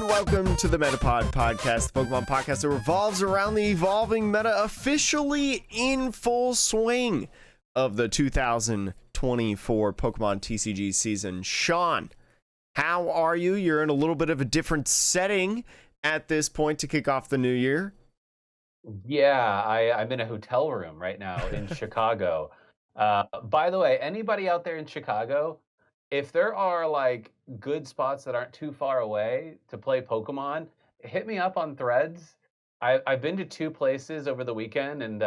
Welcome to the Metapod podcast, the Pokemon podcast that revolves around the evolving meta, officially in full swing of the 2024 Pokemon TCG season. Sean, how are you? You're in a little bit of a different setting at this point to kick off the new year. Yeah, I'm in a hotel room right now in Chicago. By the way, anybody out there in Chicago, if there are like good spots that aren't too far away to play Pokemon, hit me up on Threads. I've been to two places over the weekend and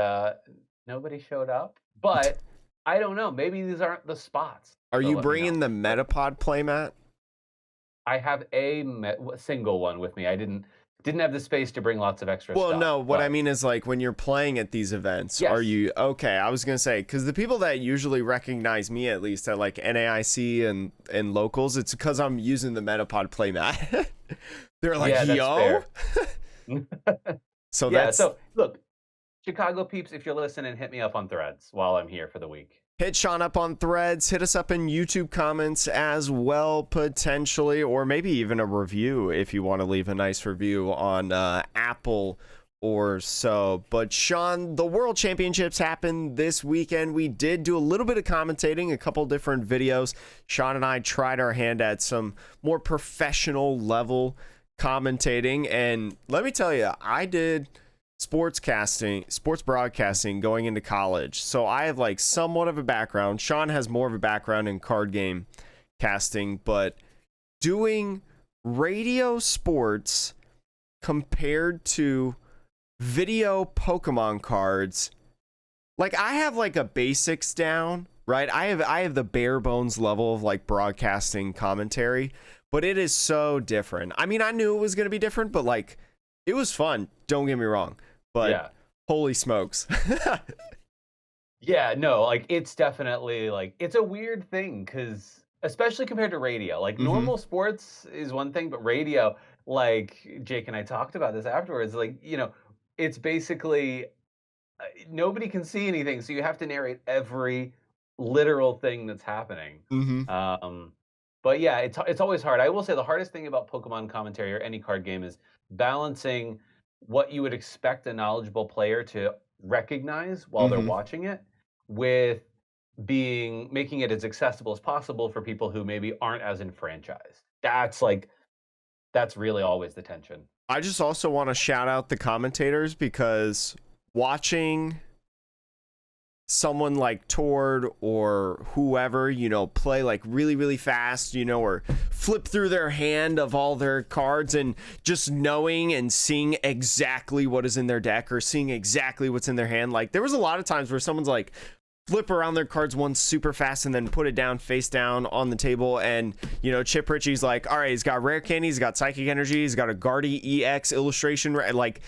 nobody showed up. But I don't know. Maybe these aren't the spots. Are So you let me bringing know. the Metapod playmat? I have a single one with me. I didn't have the space to bring lots of extra Well, stuff. no, what I but- mean is like when you're playing at these events, Yes. are you okay? I was gonna say, because the people that usually recognize me, at least at like NAIC and locals, it's because I'm using the Metapod playmat. They're like, Yeah, that's yo. fair. So Yeah, that's so look, Chicago peeps, if you're listening, hit me up on Threads while I'm here for the week. hit Sean up on Threads, hit us up in YouTube comments as well, potentially, or maybe even a review if you want to leave a nice review on Apple or so. But Sean, the World Championships happened this weekend. We did do a little bit of commentating, a couple different videos. Sean and I tried our hand at some more professional level commentating, and let me tell you, I did sports broadcasting going into college, so I have like somewhat of a background. Sean has more of a background in card game casting, but doing radio sports compared to video Pokemon cards, like I have like a basics down, right? I have the bare bones level of like broadcasting commentary, but it is so different. I mean, I knew it was going to be different, but like it was fun, don't get me wrong. But Yeah. holy smokes. Yeah, no, like it's definitely like it's a weird thing because especially compared to radio, like normal sports is one thing, but radio, like Jake and I talked about this afterwards, like, it's basically nobody can see anything, so you have to narrate every literal thing that's happening. But yeah, it's always hard. I will say the hardest thing about Pokemon commentary or any card game is balancing what you would expect a knowledgeable player to recognize while they're watching it with making it as accessible as possible for people who maybe aren't as enfranchised. That's really always the tension. I just also want to shout out the commentators, because watching someone like Tord or whoever, play like really, really fast, or flip through their hand of all their cards, and just knowing and seeing exactly what is in their deck or seeing exactly what's in their hand. Like there was a lot of times where someone's like flip around their cards once super fast and then put it down face down on the table, and Chip Ritchie's like, all right, he's got rare candy, he's got psychic energy, he's got a Guardy EX illustration, like.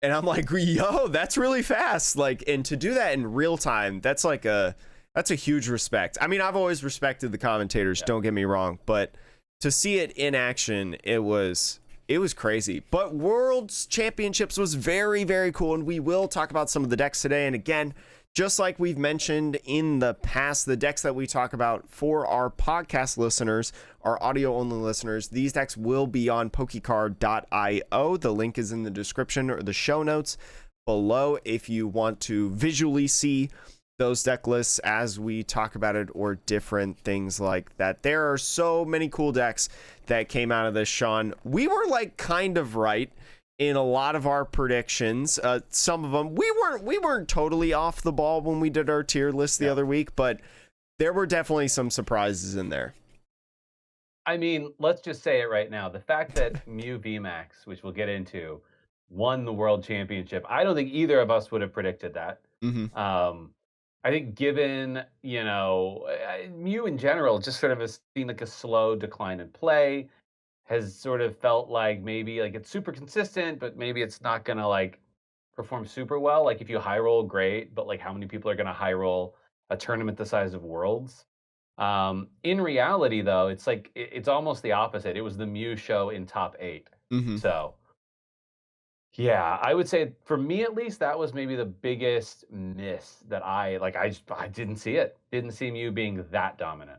And I'm like, yo, that's really fast. Like, and to do that in real time, that's a huge respect. I mean, I've always respected the commentators, don't get me wrong, but to see it in action, it was crazy. But World's Championships was very, very cool, and we will talk about some of the decks today. And again, just like we've mentioned in the past, the decks that we talk about for our podcast listeners, our audio-only listeners, these decks will be on pokecard.io. The link is in the description or the show notes below if you want to visually see those deck lists as we talk about it, or different things like that. There are so many cool decks that came out of this, Sean. We were like kind of right in a lot of our predictions. Some of them we weren't totally off the ball when we did our tier list the other week, but there were definitely some surprises in there. I mean, let's just say it right now. The fact that Mew VMAX, which we'll get into, won the World Championship, I don't think either of us would have predicted that. I think given, Mew in general just sort of has seen like a slow decline in play, has sort of felt like maybe like it's super consistent, but maybe it's not going to like perform super well. Like if you high roll, great, but like how many people are going to high roll a tournament the size of Worlds? In reality, though, it's like it's almost the opposite. It was the Mew show in top 8. So yeah, I would say for me at least, that was maybe the biggest miss that I didn't see it. Didn't see Mew being that dominant.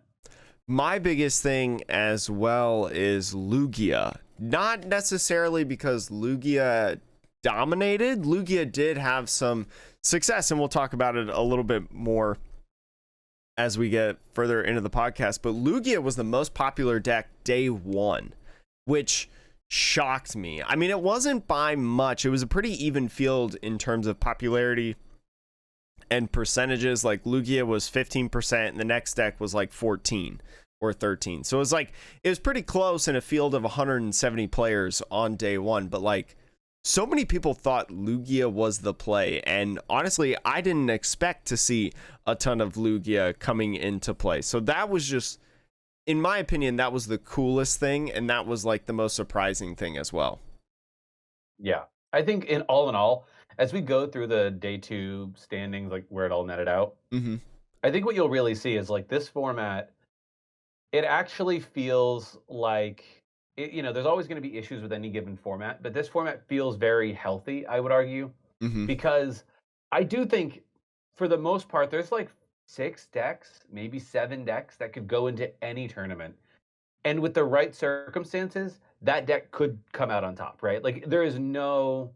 My biggest thing as well is Lugia not necessarily because Lugia dominated. Lugia did have some success, and we'll talk about it a little bit more as we get further into the podcast. But Lugia was the most popular deck day one, which shocked me. I mean, it wasn't by much. It was a pretty even field in terms of popularity and percentages. Like Lugia was 15%, and the next deck was like 14 or 13. So it was pretty close in a field of 170 players on day one. But like, so many people thought Lugia was the play, and honestly, I didn't expect to see a ton of Lugia coming into play. So that was just, in my opinion, that was the coolest thing, and that was like the most surprising thing as well. Yeah, I think in all, as we go through the day two standings, like where it all netted out, I think what you'll really see is like this format, it actually feels like, there's always going to be issues with any given format, but this format feels very healthy, I would argue, because I do think for the most part, there's like 6 decks, maybe 7 decks that could go into any tournament. And with the right circumstances, that deck could come out on top, right? Like there's no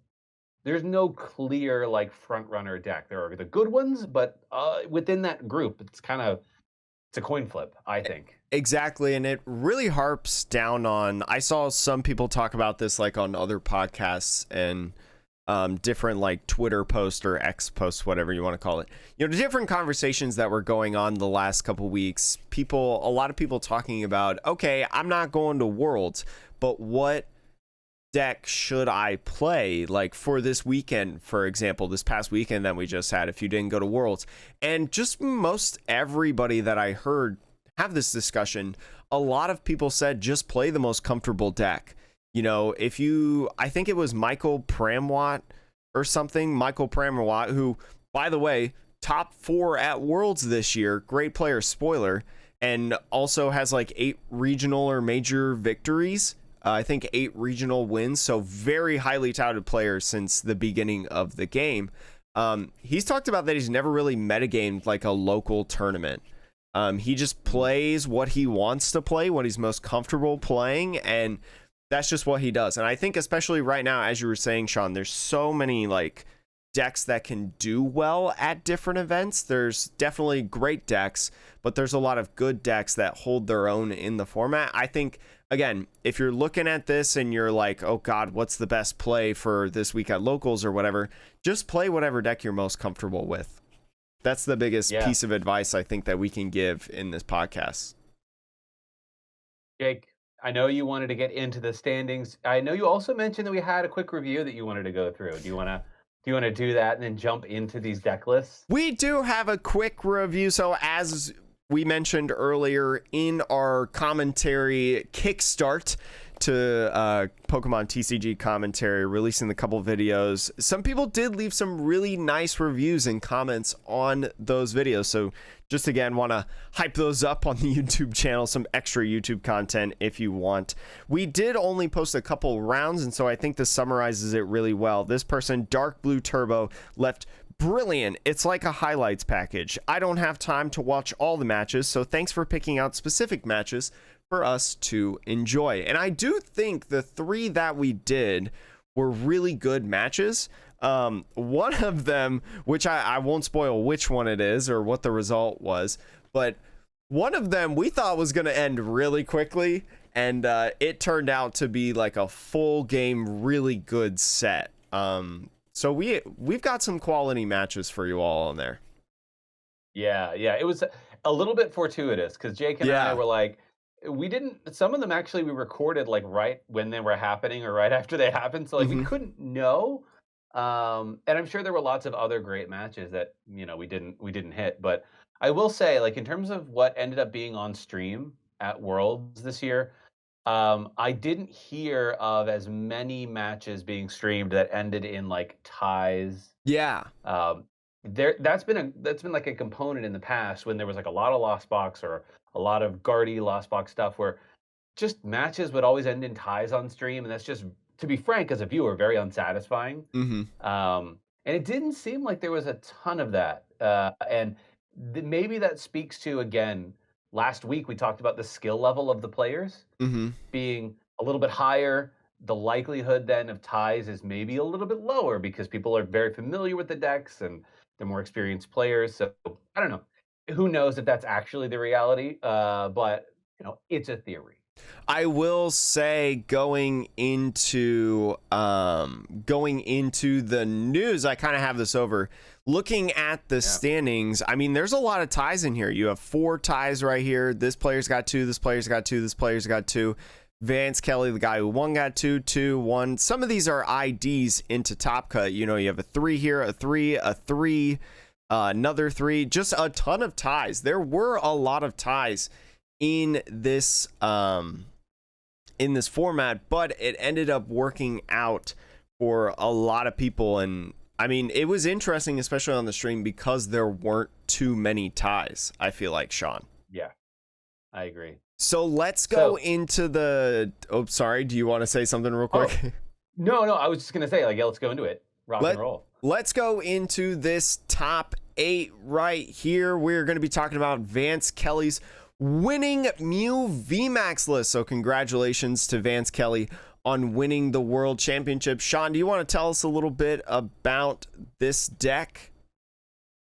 clear like front runner deck. There are the good ones, but within that group, it's a coin flip, I think. Exactly, and it really harps down on, I saw some people talk about this like on other podcasts and different like Twitter posts or X posts, whatever you want to call it. Different conversations that were going on the last couple weeks. A lot of people talking about, okay, I'm not going to Worlds, but what deck should I play like for this weekend, for example, this past weekend that we just had, if you didn't go to Worlds? And just most everybody that I heard have this discussion, a lot of people said just play the most comfortable deck. I think it was Michael Pramwat or something, who, by the way, top 4 at Worlds this year, great player, spoiler, and also has like 8 regional or major victories. I think 8 regional wins, so very highly touted player since the beginning of the game. He's talked about that he's never really metagamed like a local tournament. He just plays what he wants to play, what he's most comfortable playing, and that's just what he does. And I think especially right now, as you were saying, Sean, there's so many like decks that can do well at different events. There's definitely great decks, but there's a lot of good decks that hold their own in the format. I think, again, if you're looking at this and you're like, oh God, what's the best play for this week at locals or whatever, just play whatever deck you're most comfortable with. That's the biggest piece of advice I think that we can give in this podcast. Jake, I know you wanted to get into the standings. I know you also mentioned that we had a quick review that you wanted to go through. Do you want to do that and then jump into these deck lists? We do have a quick review. So as we mentioned earlier in our commentary kickstart to Pokemon TCG commentary, releasing the couple videos, some people did leave some really nice reviews and comments on those videos. So just again, want to hype those up on the YouTube channel, some extra YouTube content if you want. We did only post a couple rounds, and so I think this summarizes it really well. This person, Dark Blue Turbo, left brilliant. It's like a highlights package. I don't have time to watch all the matches, so thanks for picking out specific matches for us to enjoy. And I do think the 3 that we did were really good matches. One of them, which I won't spoil which one it is or what the result was, but one of them we thought was going to end really quickly, and it turned out to be like a full game, really good set. So we've got some quality matches for you all on there. Yeah. It was a little bit fortuitous because Jake and I were like, some of them actually we recorded like right when they were happening or right after they happened. So like we couldn't know. And I'm sure there were lots of other great matches that, we didn't hit. But I will say, like, in terms of what ended up being on stream at Worlds this year, I didn't hear of as many matches being streamed that ended in like ties. Yeah. That's been like a component in the past when there was like a lot of Lost Box or a lot of Guardy Lost Box stuff where just matches would always end in ties on stream, and that's just, to be frank, as a viewer, very unsatisfying. And it didn't seem like there was a ton of that. And maybe that speaks to, again, last week we talked about the skill level of the players being a little bit higher. The likelihood then of ties is maybe a little bit lower because people are very familiar with the decks and they're more experienced players. So I don't know. Who knows if that's actually the reality? But it's a theory. I will say going into the news, I kind of have this over. Looking at the standings, I mean, there's a lot of ties in here. You have 4 ties right here. This player's got 2, this player's got 2, this player's got 2. Vance Kelly, the guy who won, got 2, 2, 1. Some of these are IDs into Top Cut. You know, you have a 3 here, a 3, a 3, another 3. Just a ton of ties. There were a lot of ties in this format, but it ended up working out for a lot of people. And I mean, it was interesting, especially on the stream, because there weren't too many ties, I feel like, Sean. Yeah, I agree. So let's go into the... Oh, sorry. Do you want to say something real quick? Oh, no. I was just going to say, yeah, let's go into it. Rock and roll. Let's go into this top 8 right here. We're going to be talking about Vance Kelly's winning Mew VMAX list. So congratulations to Vance Kelly on winning the World Championship. Sean, do you want to tell us a little bit about this deck?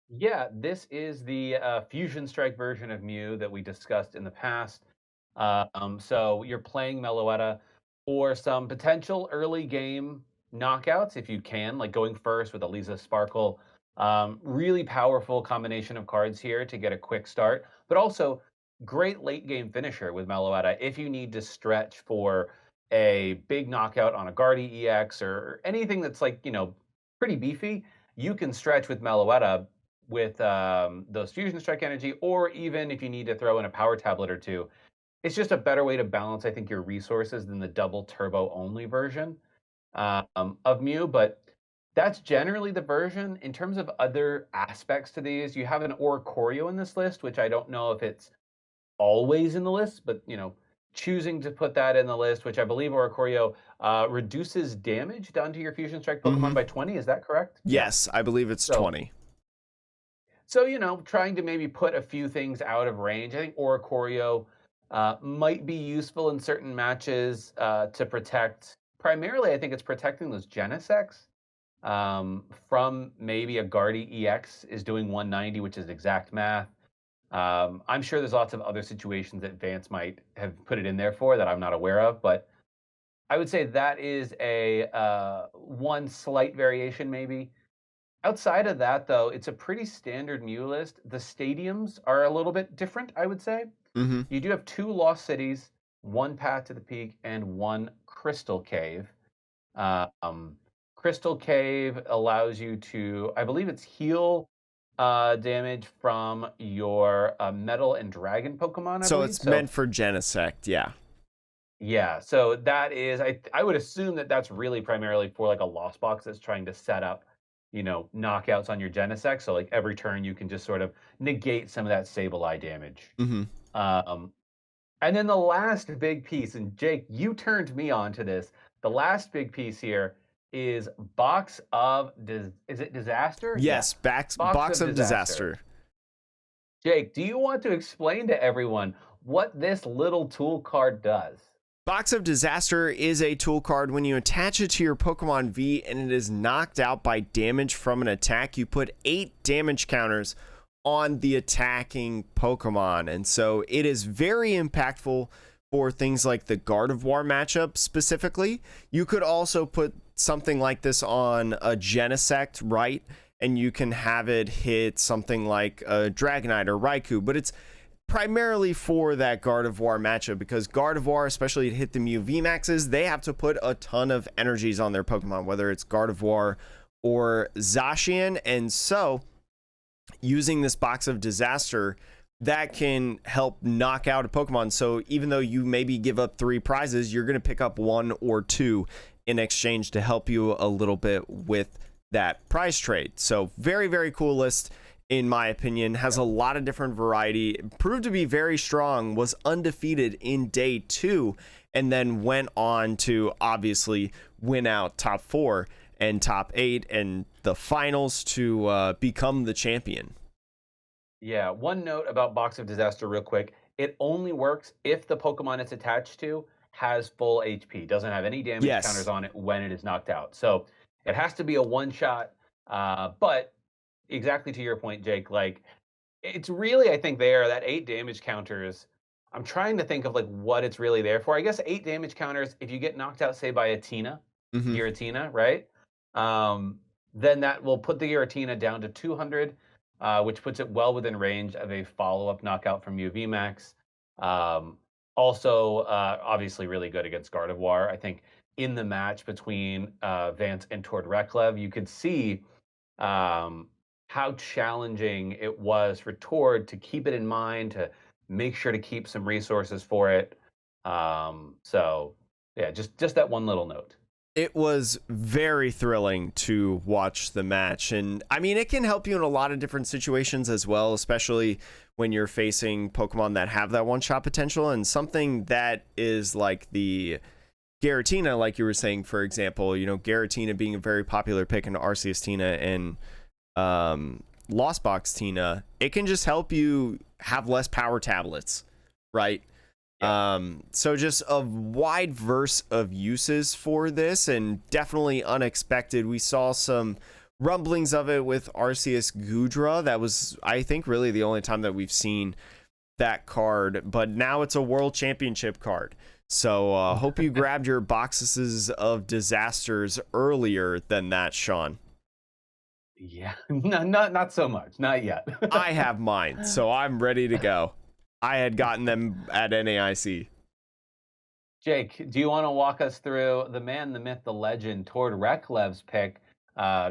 Yeah, this is the Fusion Strike version of Mew that we discussed in the past. So you're playing Meloetta for some potential early game knockouts if you can, like going first with Eliza Sparkle. Really powerful combination of cards here to get a quick start, but also great late game finisher with Meloetta if you need to stretch for a big knockout on a Guardy EX or anything that's like, pretty beefy. You can stretch with Meloetta with those Fusion Strike energy, or even if you need to throw in a power tablet or two. It's just a better way to balance, I think, your resources than the double turbo only version of Mew. But that's generally the version. In terms of other aspects to these, you have an Oricorio in this list, which I don't know if it's always in the list, but choosing to put that in the list, which I believe Oricorio reduces damage done to your Fusion Strike Pokemon by 20. Is that correct? Yes, I believe it's 20. So, trying to maybe put a few things out of range. I think Oricorio might be useful in certain matches to protect. Primarily, I think it's protecting those Genesects from maybe a Guardy EX is doing 190, which is exact math. I'm sure there's lots of other situations that Vance might have put it in there for that I'm not aware of, but I would say that is a one slight variation maybe. Outside of that, though, it's a pretty standard Mew list. The stadiums are a little bit different, I would say. You do have 2 Lost Cities, 1 Path to the Peak, and 1 Crystal Cave. Crystal Cave allows you to, I believe it's heal damage from your Metal and Dragon Pokemon, So it's meant for Genesect, yeah. Yeah, so that is, I would assume that that's really primarily for like a Lost Box that's trying to set up knockouts on your Genesect. So like every turn you can just sort of negate some of that Sableye damage. And then the last big piece, and Jake, you turned me on to this. The last big piece here is Box of is it Disaster? Yes, yeah. Box of Disaster. Jake, do you want to explain to everyone what this little tool card does? Box of Disaster is a tool card. When you attach it to your Pokemon V and it is knocked out by damage from an attack, you put 8 damage counters on the attacking Pokemon. And so it is very impactful for things like the Gardevoir matchup specifically. You could also put something like this on a Genesect, right? And you can have it hit something like a Dragonite or Raikou, but it's primarily for that Gardevoir matchup, because Gardevoir, especially to hit the Mew VMAXs, they have to put a ton of energies on their Pokemon, whether it's Gardevoir or Zacian. And so using this Box of Disaster, that can help knock out a Pokemon. So even though you maybe give up 3 prizes, you're going to pick up 1 or 2 in exchange to help you a little bit with that prize trade. So very, very cool list. In my opinion, has a lot of different variety, proved to be very strong, was undefeated in day 2, and then went on to obviously win out top 4 and top 8 and the finals to become the champion. Yeah, one note about Box of Disaster real quick. It only works if the Pokemon it's attached to has full HP, doesn't have any damage counters on it when it is knocked out. So it has to be a one-shot. But exactly to your point, Jake, like it's really, I think there, that 8 damage counters, I'm trying to think of like what it's really there for. I guess 8 damage counters, if you get knocked out, say by a Tina, Giratina, right? Then that will put the Giratina down to 200, which puts it well within range of a follow-up knockout from UV Max. Also, obviously really good against Gardevoir. I think in the match between Vance and Tord Reklev, you could see how challenging it was for Tord to keep it in mind, to make sure to keep some resources for it. So yeah, just that one little note. It was very thrilling to watch the match. And I mean, it can help you in a lot of different situations as well, especially when you're facing Pokemon that have that one-shot potential. And something that is like the Giratina, like you were saying, for example, you know, Giratina being a very popular pick in Arceus Tina and Lost Box Tina, it can just help you have less power tablets, right? So just a wide verse of uses for this, and definitely unexpected. We saw some rumblings of it with Arceus Gudra. That was, I think, really the only time that we've seen that card, but now it's a world championship card. So hope you grabbed your boxes of disasters earlier than that, Sean. Yeah, not so much, not yet. I have mine, so I'm ready to go. I had gotten them at NAIC. Jake, do you want to walk us through the man, the myth, the legend, Tord Reklev's pick,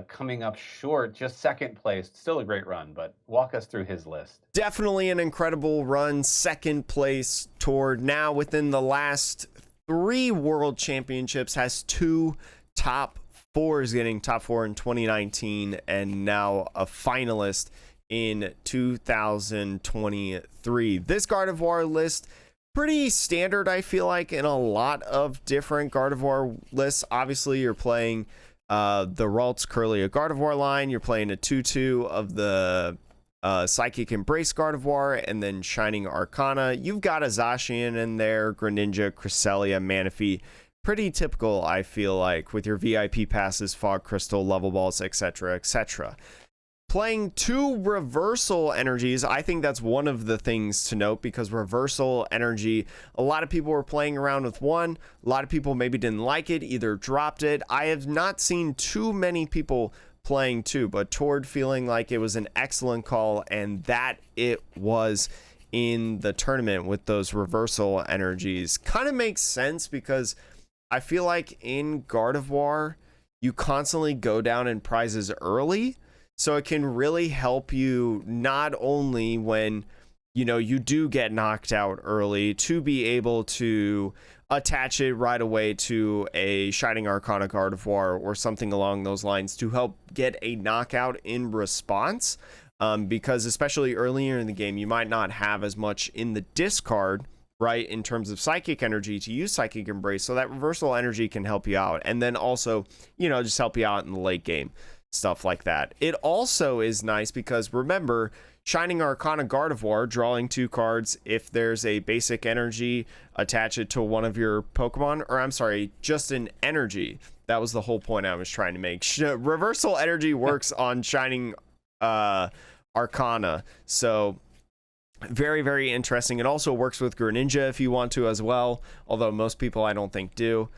coming up short, just second place. Still a great run, but walk us through his list. Definitely an incredible run. Second place Tord, now within the last 3 world championships, has 2 top 4s, getting top 4 in 2019, and now a finalist in 2023. This Gardevoir list, pretty standard, I feel like, in a lot of different Gardevoir lists. Obviously, you're playing the Ralts Curlia Gardevoir line. You're playing a 2-2 of the Psychic Embrace Gardevoir, and then Shining Arcana. You've got a Zacian in there, Greninja, Cresselia, Manaphy. Pretty typical, I feel like, with your VIP passes, Fog Crystal, Level Balls, etc., etc. Playing 2 reversal energies, I think that's one of the things to note, because reversal energy, a lot of people were playing around with 1. A lot of people maybe didn't like it, either dropped it. I have not seen too many people playing 2, but Tord feeling like it was an excellent call, and that it was in the tournament with those reversal energies. Kind of makes sense, because I feel like in Gardevoir, you constantly go down in prizes early. So it can really help you not only when, you know, you do get knocked out early, to be able to attach it right away to a Shining Arcana Gardevoir or something along those lines to help get a knockout in response. Because especially earlier in the game, you might not have as much in the discard, right, in terms of Psychic Energy to use Psychic Embrace. So that reversal energy can help you out. And then also, you know, just help you out in the late game. Stuff like that. It also is nice because, remember, Shining Arcana Gardevoir, drawing 2 cards, if there's a basic energy, attach it to one of your Pokemon, or I'm sorry, just an energy. That was the whole point I was trying to make. Reversal energy works on Shining Arcana, so very, very interesting. It also works with Greninja if you want to as well, although most people I don't think do.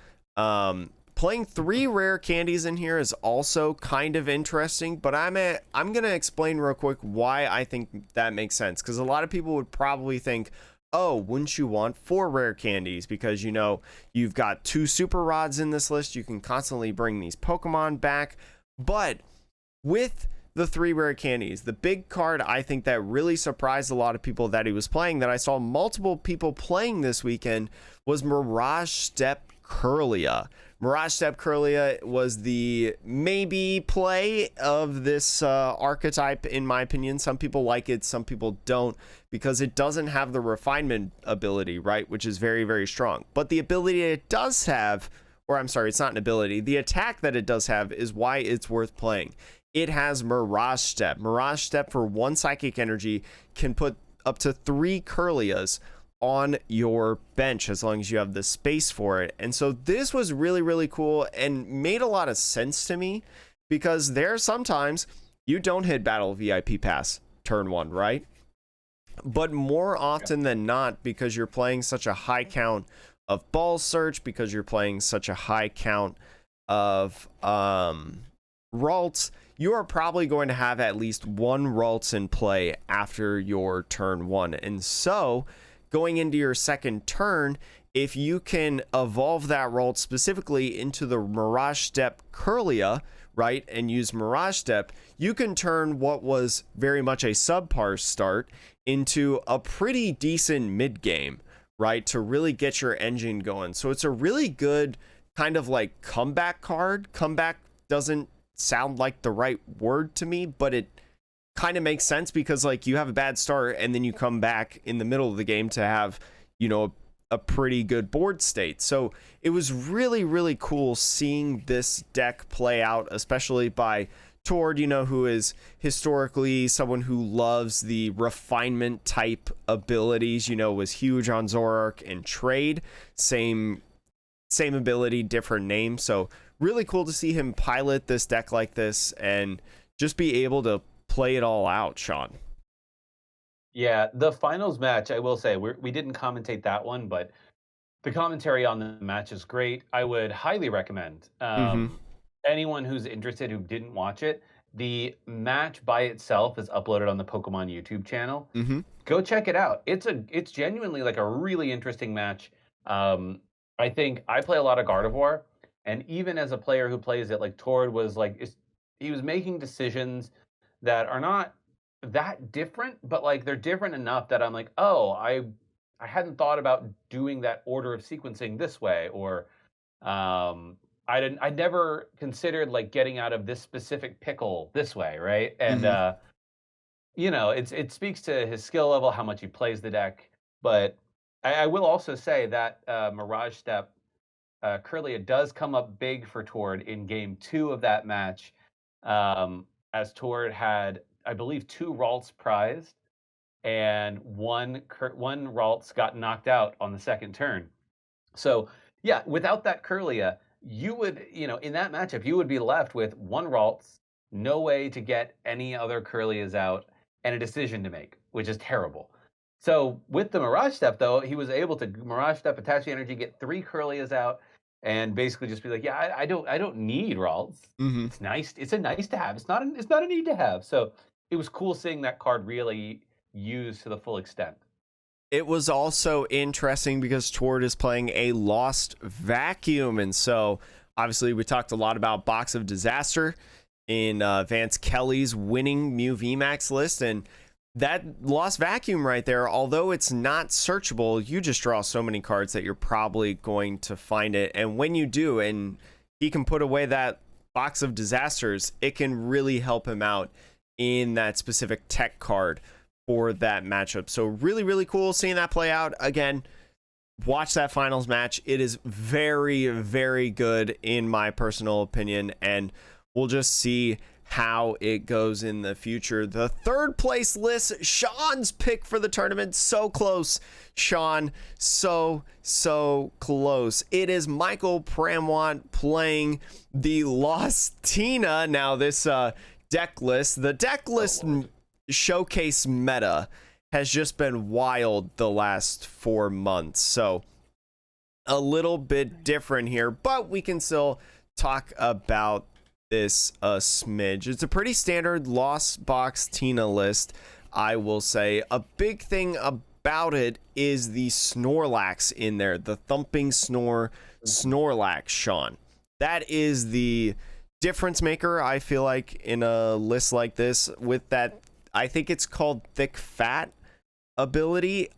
Playing 3 rare candies in here is also kind of interesting, but I'm going to explain real quick why I think that makes sense, because a lot of people would probably think, oh, wouldn't you want 4 rare candies, because, you know, you've got 2 super rods in this list, you can constantly bring these Pokemon back. But with the 3 rare candies, the big card I think that really surprised a lot of people that he was playing, that I saw multiple people playing this weekend, was Mirage Step Curlia. Mirage Step Curlia was the maybe play of this archetype, in my opinion. Some people like it, some people don't, because it doesn't have the refinement ability, right, which is very, very strong. But the ability it does have, or I'm sorry, it's not an ability, the attack that it does have is why it's worth playing. It has Mirage Step. Mirage Step for 1 Psychic Energy can put up to 3 Curlias on your bench as long as you have the space for it. And so this was really, really cool and made a lot of sense to me, because there are sometimes you don't hit Battle VIP Pass turn 1, right? But more often than not, because you're playing such a high count of ball search, because you're playing such a high count of Ralts, you are probably going to have at least one Ralts in play after your turn 1. And so going into your second turn, if you can evolve that Ralt specifically into the Mirage Step Curlia, right, and use Mirage Step, you can turn what was very much a subpar start into a pretty decent mid game, right, to really get your engine going. So it's a really good kind of like comeback card. Comeback doesn't sound like the right word to me, but it kind of makes sense, because like you have a bad start and then you come back in the middle of the game to have, you know, a pretty good board state. So it was really, really cool seeing this deck play out, especially by Tord, you know, who is historically someone who loves the refinement type abilities, you know, was huge on Zoroark and Trade. Same ability, different name. So really cool to see him pilot this deck like this and just be able to play it all out, Sean. Yeah, the finals match, I will say, we didn't commentate that one, but the commentary on the match is great. I would highly recommend anyone who's interested who didn't watch it. The match by itself is uploaded on the Pokemon YouTube channel. Go check it out. It's genuinely like a really interesting match. I think I play a lot of Gardevoir, and even as a player who plays it, like Tord was like, he was making decisions that are not that different, but like they're different enough that I'm like, oh, I hadn't thought about doing that order of sequencing this way, or I never considered like getting out of this specific pickle this way, right? And you know, it speaks to his skill level, how much he plays the deck. But I will also say that Mirage Step Curlia does come up big for Tord in game 2 of that match, as Tord had, I believe, 2 Ralts prized, and one Ralts got knocked out on the second turn. So yeah, without that Curlia, you would, you know, in that matchup, you would be left with 1 Ralts, no way to get any other Curlias out, and a decision to make, which is terrible. So with the Mirage Step, though, he was able to Mirage Step, attach the energy, get 3 Curlias out, and basically just be like, yeah, I don't need Ralts. It's nice. It's a nice to have. It's not a need to have. So it was cool seeing that card really used to the full extent. It was also interesting because Tord is playing a Lost Vacuum, and so obviously we talked a lot about Box of Disaster in Vance Kelly's winning Mew VMAX list, and that Lost Vacuum right there, although it's not searchable, you just draw so many cards that you're probably going to find it. And when you do, and he can put away that Box of Disasters, it can really help him out in that specific tech card for that matchup. So really, really cool seeing that play out. Again, watch that finals match. It is very, very good in my personal opinion, and we'll just see how it goes in the future. The third place list, Sean's pick for the tournament. So close, Sean. So close. It is Michael Pramwant playing the Lost Tina. Now this deck list, the deck list showcase meta has just been wild the last 4 months. So a little bit different here, but we can still talk about this a smidge. It's a pretty standard Lost Box Tina list, I will say. A big thing about it is the Snorlax in there, the Thumping Snorlax, Sean. That is the difference maker, I feel like, in a list like this, with that, I think it's called Thick Fat ability,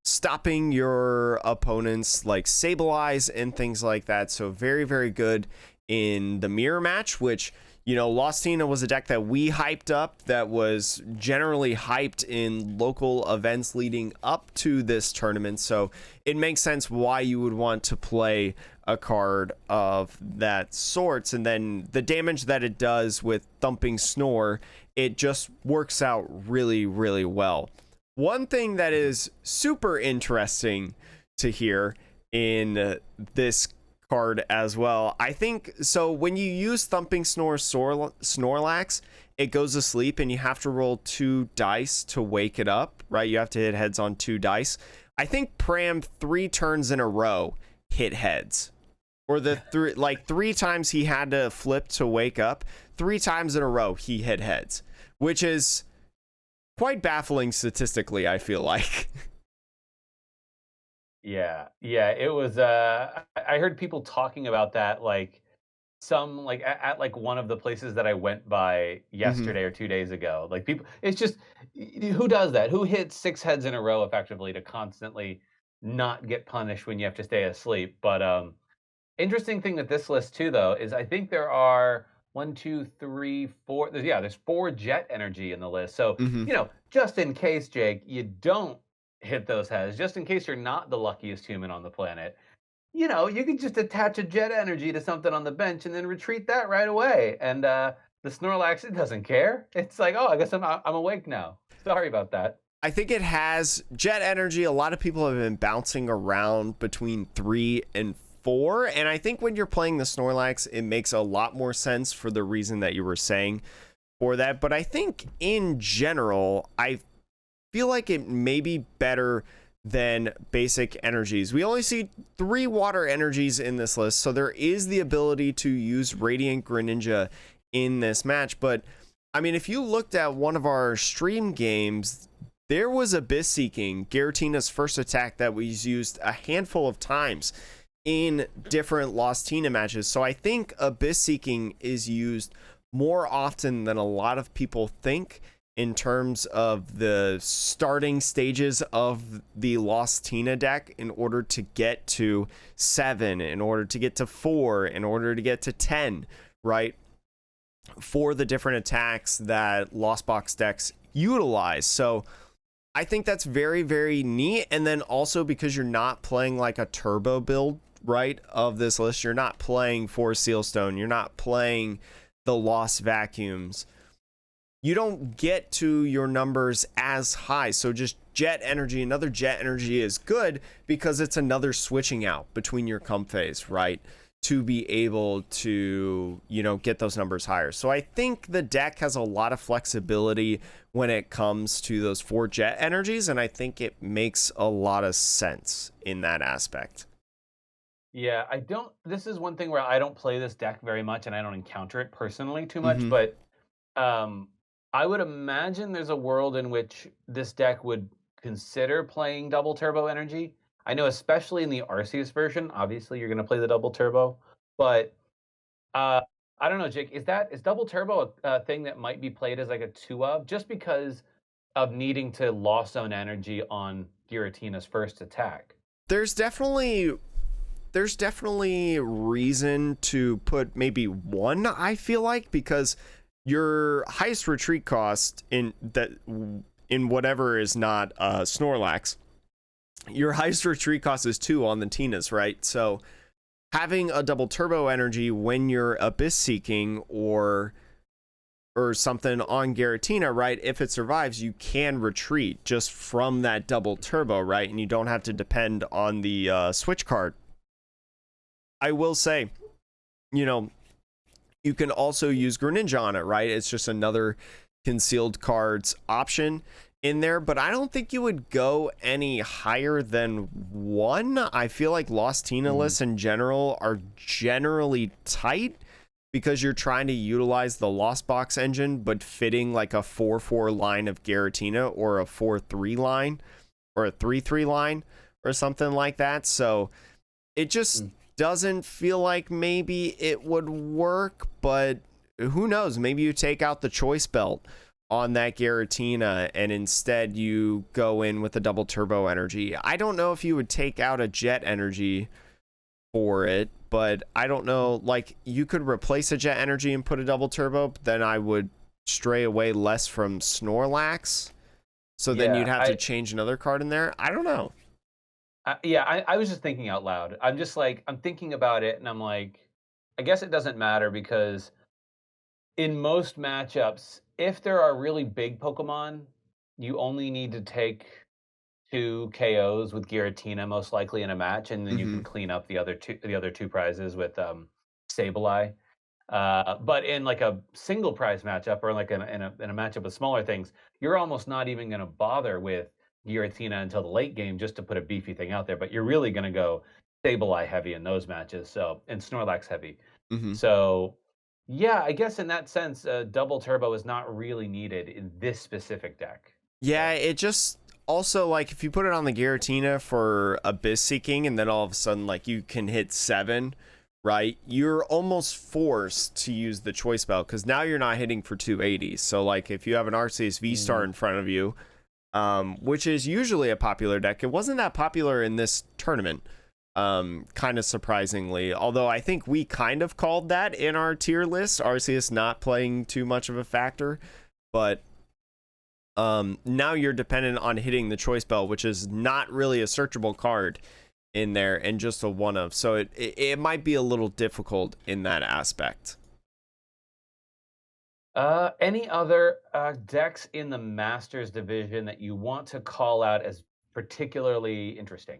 stopping your opponents like Sableye and things like that. So very, very good in the mirror match, which, you know, Lost Tina was a deck that we hyped up, that was generally hyped in local events leading up to this tournament. So it makes sense why you would want to play a card of that sorts. And then the damage that it does with Thumping Snore, it just works out really, really well. One thing that is super interesting to hear in this card as well, I think, so when you use Thumping Snorlax, it goes to sleep and you have to roll 2 dice to wake it up, right? You have to hit heads on 2 dice. I think Pram 3 turns in a row hit heads. Or the 3 times he had to flip to wake up, 3 times in a row he hit heads, which is quite baffling statistically, I feel like. Yeah, it was. I heard people talking about that, like some like at like one of the places that I went by Hmm. yesterday or 2 days ago. Like people, it's just who does that? Who hits 6 heads in a row effectively to constantly not get punished when you have to stay asleep? But interesting thing with this list too, though, is I think there are one, two, three, four. There's 4 jet energy in the list. So Hmm. just in case, Jake, you don't hit those heads, just in case you're not the luckiest human on the planet, you can just attach a jet energy to something on the bench and then retreat that right away. And the Snorlax, it doesn't care. It's like, oh, I guess I'm awake now. Sorry about that. I think it has jet energy. A lot of people have been bouncing around between 3 and 4. And I think when you're playing the Snorlax, it makes a lot more sense for the reason that you were saying for that. But I think in general, I feel like it may be better than basic energies. We only see 3 water energies in this list, so there is the ability to use Radiant Greninja in this match. But I mean, if you looked at one of our stream games, there was Abyss Seeking, Giratina's first attack, that was used a handful of times in different Lost Tina matches. So I think Abyss Seeking is used more often than a lot of people think in terms of the starting stages of the Lost Tina deck in order to get to 7, in order to get to 4, in order to get to 10, right? For the different attacks that Lost Box decks utilize. So I think that's very, very neat. And then also because you're not playing like a turbo build, right, of this list, you're not playing for Sealstone, you're not playing the Lost Vacuums, you don't get to your numbers as high. So just jet energy, another jet energy is good because it's another switching out between your Comfeys, right? To be able to, get those numbers higher. So I think the deck has a lot of flexibility when it comes to those 4 jet energies, and I think it makes a lot of sense in that aspect. Yeah, I don't. This is one thing where I don't play this deck very much, and I don't encounter it personally too much. Mm-hmm. But um, I would imagine there's a world in which this deck would consider playing double turbo energy. I know, especially in the Arceus version, obviously you're going to play the double turbo, but uh, I don't know, Jake. Is double turbo a thing that might be played as like a 2 of just because of needing to loss zone energy on Giratina's first attack? There's definitely reason to put maybe 1, I feel like, because your highest retreat cost in whatever is not Snorlax, your highest retreat cost is 2 on the Tinas, right? So having a double turbo energy when you're Abyss Seeking or something on Garatina, right? If it survives, you can retreat just from that double turbo, right? And you don't have to depend on the switch card. I will say, you can also use Greninja on it, right? It's just another concealed cards option in there, but I don't think you would go any higher than 1. I feel like Lost Tina lists in general are generally tight because you're trying to utilize the Lost Box engine, but fitting like a 4-4 line of Garatina or a 4-3 line or a 3-3 line or something like that. So it just doesn't feel like maybe it would work, but who knows? Maybe you take out the choice belt on that Garatina and instead you go in with a double turbo energy. I don't know if you would take out a jet energy for it, but I don't know. Like, you could replace a jet energy and put a double turbo, but then I would stray away less from Snorlax. So then you'd have to change another card in there. I don't know. I was just thinking out loud. I'm just like, I'm thinking about it and I'm like, I guess it doesn't matter because in most matchups, if there are really big Pokemon, you only need to take 2 KOs with Giratina most likely in a match, and then you Mm-hmm. can clean up the other two prizes with Sableye. But in like a single prize matchup or like in a matchup with smaller things, you're almost not even going to bother with Giratina until the late game just to put a beefy thing out there. But you're really going to go Sableye heavy in those matches, so and Snorlax heavy. Mm-hmm. So yeah, I guess in that sense, double turbo is not really needed in this specific deck. Yeah, So it just also like if you put it on the Giratina for Abyss Seeking and then all of a sudden like you can hit 7, right? You're almost forced to use the choice belt because now you're not hitting for 280s. So like if you have an Arceus V-Star in front of you, which is usually a popular deck, it wasn't that popular in this tournament. Kind of surprisingly, although I think we kind of called that in our tier list, Arceus not playing too much of a factor, but now you're dependent on hitting the choice belt, which is not really a searchable card in there and just a one of. So it might be a little difficult in that aspect. any other decks in the Masters division that you want to call out as particularly interesting?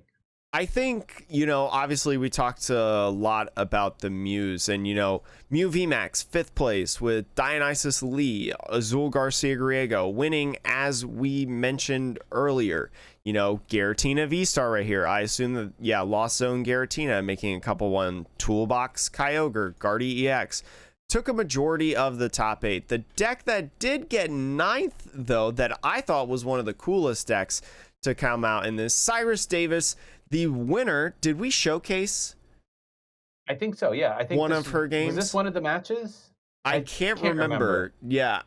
I think, obviously we talked a lot about the Muse and, Mew VMAX, 5th place with Dionysus Lee, Azul Garcia Griego, winning as we mentioned earlier. Giratina V-Star right here. I assume that, Lost Zone Giratina making a couple one. Toolbox Kyogre, Guardy EX. Took a majority of the top 8. The deck that did get 9th, though, that I thought was one of the coolest decks to come out in this, Cyrus Davis, the winner. Did we showcase I think so. Yeah, I think one of her games? Was this one of the matches? I can't remember. Yeah.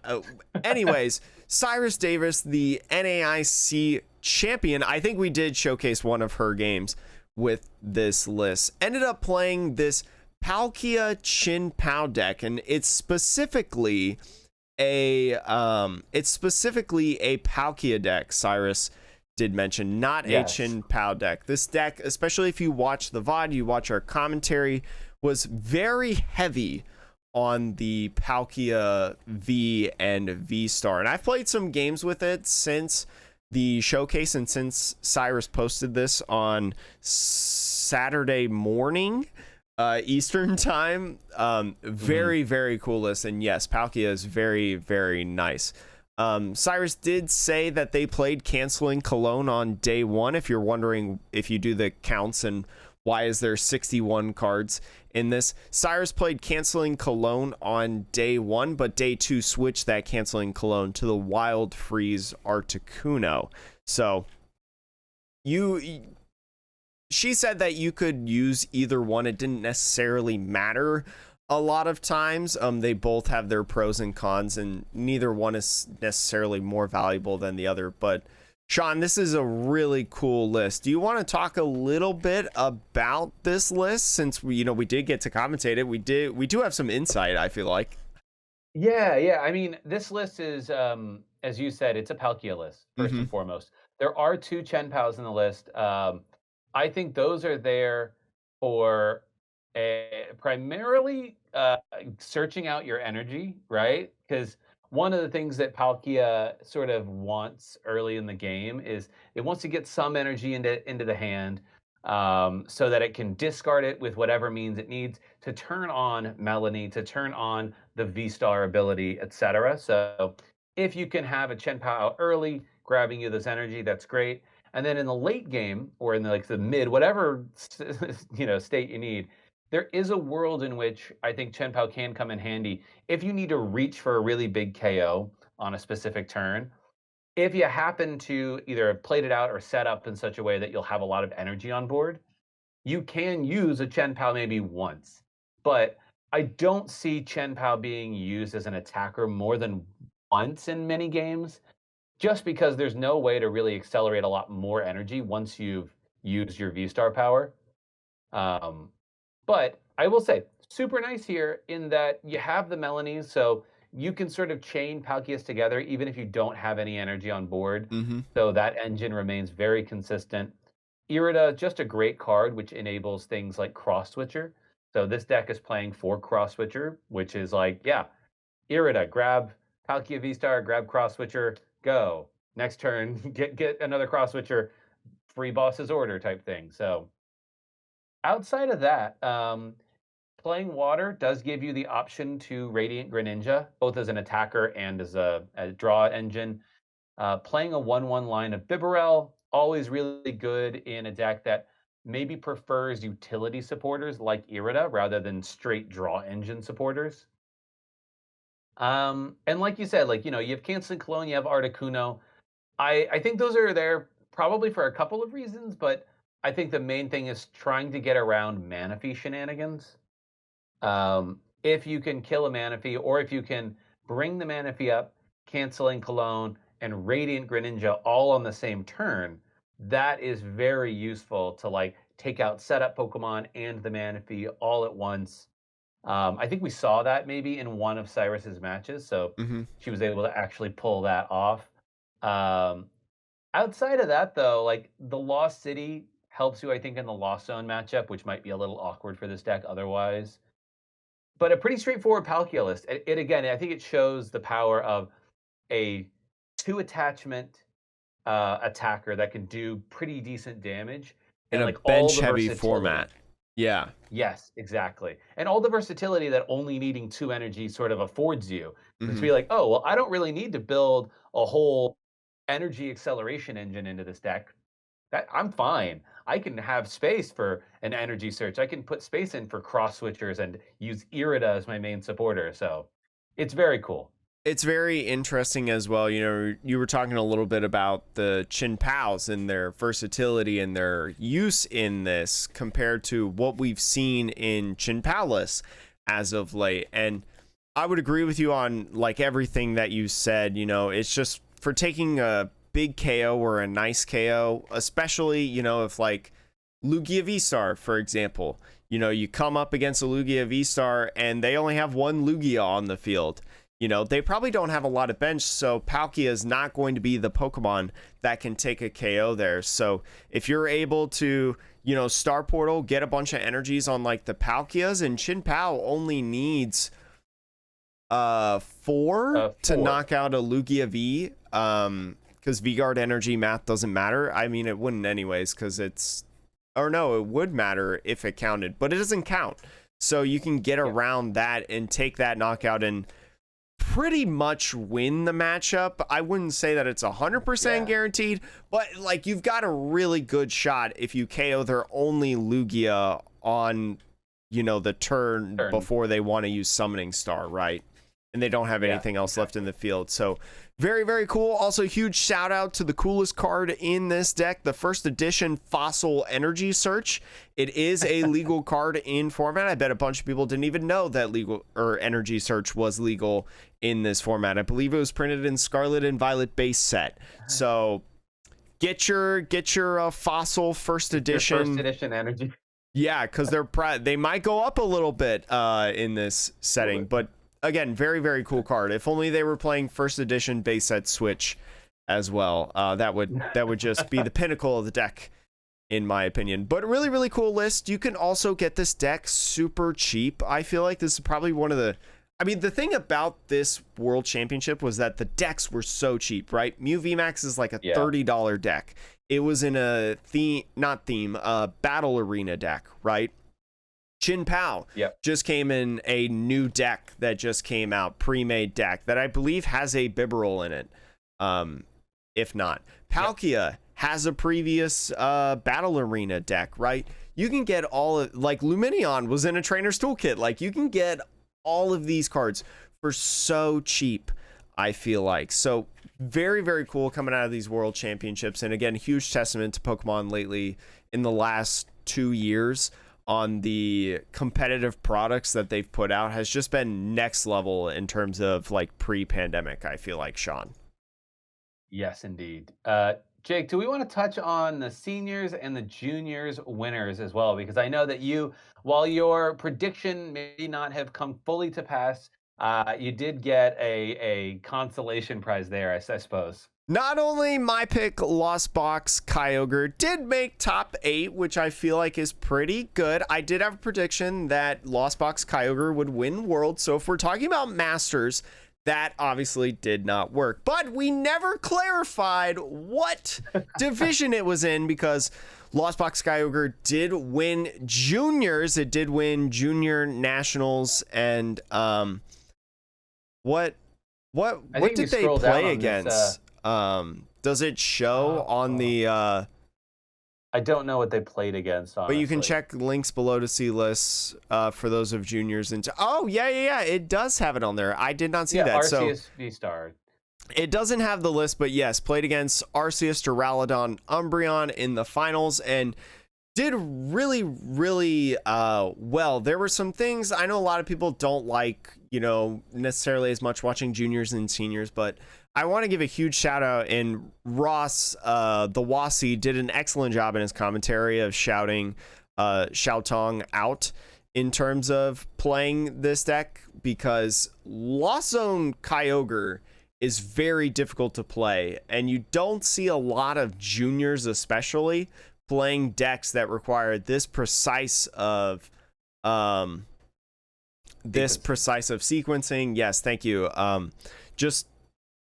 Anyways, Cyrus Davis, the NAIC champion. I think we did showcase one of her games with this list. Ended up playing this Palkia Chin Pao deck, and it's specifically a Palkia deck. Cyrus did mention, not Yes. a Chin Pao deck. This deck, especially if you watch the VOD, you watch our commentary, was very heavy on the Palkia V and V-Star. And I've played some games with it since the showcase and since Cyrus posted this on Saturday morning, Eastern time. Very, very cool list. And yes, Palkia is very, very nice. Cyrus did say that they played Canceling Cologne on day 1. If you're wondering if you do the counts and why is there 61 cards in this, Cyrus played Canceling Cologne on day 1, but day 2 switched that Canceling Cologne to the Wild Freeze Articuno. So she said that you could use either one. It didn't necessarily matter. A lot of times, they both have their pros and cons, and neither one is necessarily more valuable than the other. But Sean, this is a really cool list. Do you want to talk a little bit about this list, since we did get to commentate it? We do have some insight, I feel like. Yeah. I mean, this list is, as you said, it's a Palkia list, first and foremost. There are 2 Chen Paos in the list. I think those are there for primarily searching out your energy, right? Because one of the things that Palkia sort of wants early in the game is it wants to get some energy into the hand, so that it can discard it with whatever means it needs to turn on Melanie, to turn on the V-Star ability, etc. So if you can have a Chen Pao early, grabbing you this energy, that's great. And then in the late game, or in the mid, whatever state you need, there is a world in which I think Chen Pao can come in handy if you need to reach for a really big KO on a specific turn. If you happen to either have played it out or set up in such a way that you'll have a lot of energy on board, you can use a Chen Pao maybe once. But I don't see Chen Pao being used as an attacker more than once in many games, just because there's no way to really accelerate a lot more energy once you've used your V-Star power. But I will say, super nice here in that you have the Melanies, so you can sort of chain Palkias together even if you don't have any energy on board. So that engine remains very consistent. Irida, just a great card, which enables things like Cross Switcher. So this deck is playing for Cross Switcher, which is like, yeah, Irida, grab Palkia V-Star, grab Cross Switcher, go. Next turn, get another cross switcher, free boss's order type thing. So outside of that, playing water does give you the option to Radiant Greninja, both as an attacker and as a draw engine. Playing a 1/1 line of Bibarel, always really good in a deck that maybe prefers utility supporters like Irida rather than straight draw engine supporters. And like you said, like, you know, you have Canceling Cologne, you have Articuno. I think those are there probably for a couple of reasons, but I think the main thing is trying to get around Manaphy shenanigans. If you can kill a Manaphy, or if you can bring the Manaphy up, Canceling Cologne, and Radiant Greninja all on the same turn, that is very useful to like take out setup Pokemon and the Manaphy all at once. I think we saw that maybe in one of Cyrus's matches, so she was able to actually pull that off. Um, Outside of that, though, like the Lost City helps you, I think, in the Lost Zone matchup, which might be a little awkward for this deck otherwise. But a pretty straightforward Palkia list. It again, I think it shows the power of a two attachment attacker that can do pretty decent damage in and a like all the bench-heavy versatility. format. Yeah. Yes, exactly. And all the versatility that only needing 2 energy sort of affords you. To be like, oh, well, I don't really need to build a whole energy acceleration engine into this deck. That I'm fine. I can have space for an energy search. I can put space in for cross switchers and use Irida as my main supporter. So it's very cool. It's very interesting as well. You know, you were talking a little bit about the Chin Paos and their versatility and their use in this compared to what we've seen in Chin Palace as of late. And I would agree with you on like everything that you said. You know, it's just for taking a big KO or a nice KO, especially, you know, if like Lugia V-Star, for example, you know, you come up against a Lugia V-Star and they only have one Lugia on the field. You know, they probably don't have a lot of bench, so Palkia is not going to be the Pokemon that can take a KO there. So if you're able to, you know, Star Portal, get a bunch of energies on like the Palkias, and Chin Pao only needs four to knock out a Lugia V, because V-Guard energy math doesn't matter. I mean, it wouldn't anyways, because it's, or no, it would matter if it counted, but it doesn't count. So you can get around that and take that knockout and pretty much win the matchup. I wouldn't say that it's 100% guaranteed, but like you've got a really good shot if you KO their only Lugia on, you know, the turn before they want to use Summoning Star, right? And they don't have anything else left in the field. So very, very cool. Also, huge shout out to the coolest card in this deck, the first edition Fossil Energy Search. It is a legal card in format. I bet a bunch of people didn't even know that legal or Energy Search was legal in this format. I believe it was printed in Scarlet and Violet base set. So get your Fossil first edition. Your first edition Energy. Yeah, because they might go up a little bit in this setting, but again, very, very cool card. If only they were playing first edition base set Switch as well. That would just be the pinnacle of the deck, in my opinion. But really, really cool list. You can also get this deck super cheap. I feel like this is probably one of the... I mean, the thing about this World Championship was that the decks were so cheap, right? Mew VMAX is like a $30 deck. It was in a battle arena deck, right? Chin Pao just came in a new deck that just came out, pre-made deck that I believe has a Bibarel in it. If not, Palkia has a previous battle arena deck, right? You can get all of, like Luminion was in a trainer's toolkit. Like you can get all of these cards for so cheap, I feel like. So very, very cool coming out of these World Championships. And again, huge testament to Pokemon lately in the last 2 years on the competitive products that they've put out has just been next level in terms of like pre-pandemic, I feel like, Sean. Yes, indeed. Jake, do we want to touch on the seniors and the juniors winners as well? Because I know that you, while your prediction may not have come fully to pass, you did get a consolation prize there, I suppose. Not only my pick, Lost Box Kyogre, did make top 8, which I feel like is pretty good. I did have a prediction that Lost Box Kyogre would win World. So if we're talking about Masters, That obviously did not work, but we never clarified what division it was in, because Lost Box Kyogre did win juniors. It did win junior nationals, and what did they play against? Does it show on the I don't know what they played against, honestly. But you can check links below to see lists for those of juniors. Oh, yeah. It does have it on there. I did not see that. Arceus V-Star. It doesn't have the list, but yes, played against Arceus, Duraludon, Umbreon in the finals, and did really, really well. There were some things, I know a lot of people don't like, necessarily as much watching juniors and seniors, but I want to give a huge shout out, and Ross, the Wasi, did an excellent job in his commentary of shouting Xiaotong out in terms of playing this deck, because Lost Zone Kyogre is very difficult to play, and you don't see a lot of juniors especially playing decks that require this precise of sequencing. Yes, thank you. Just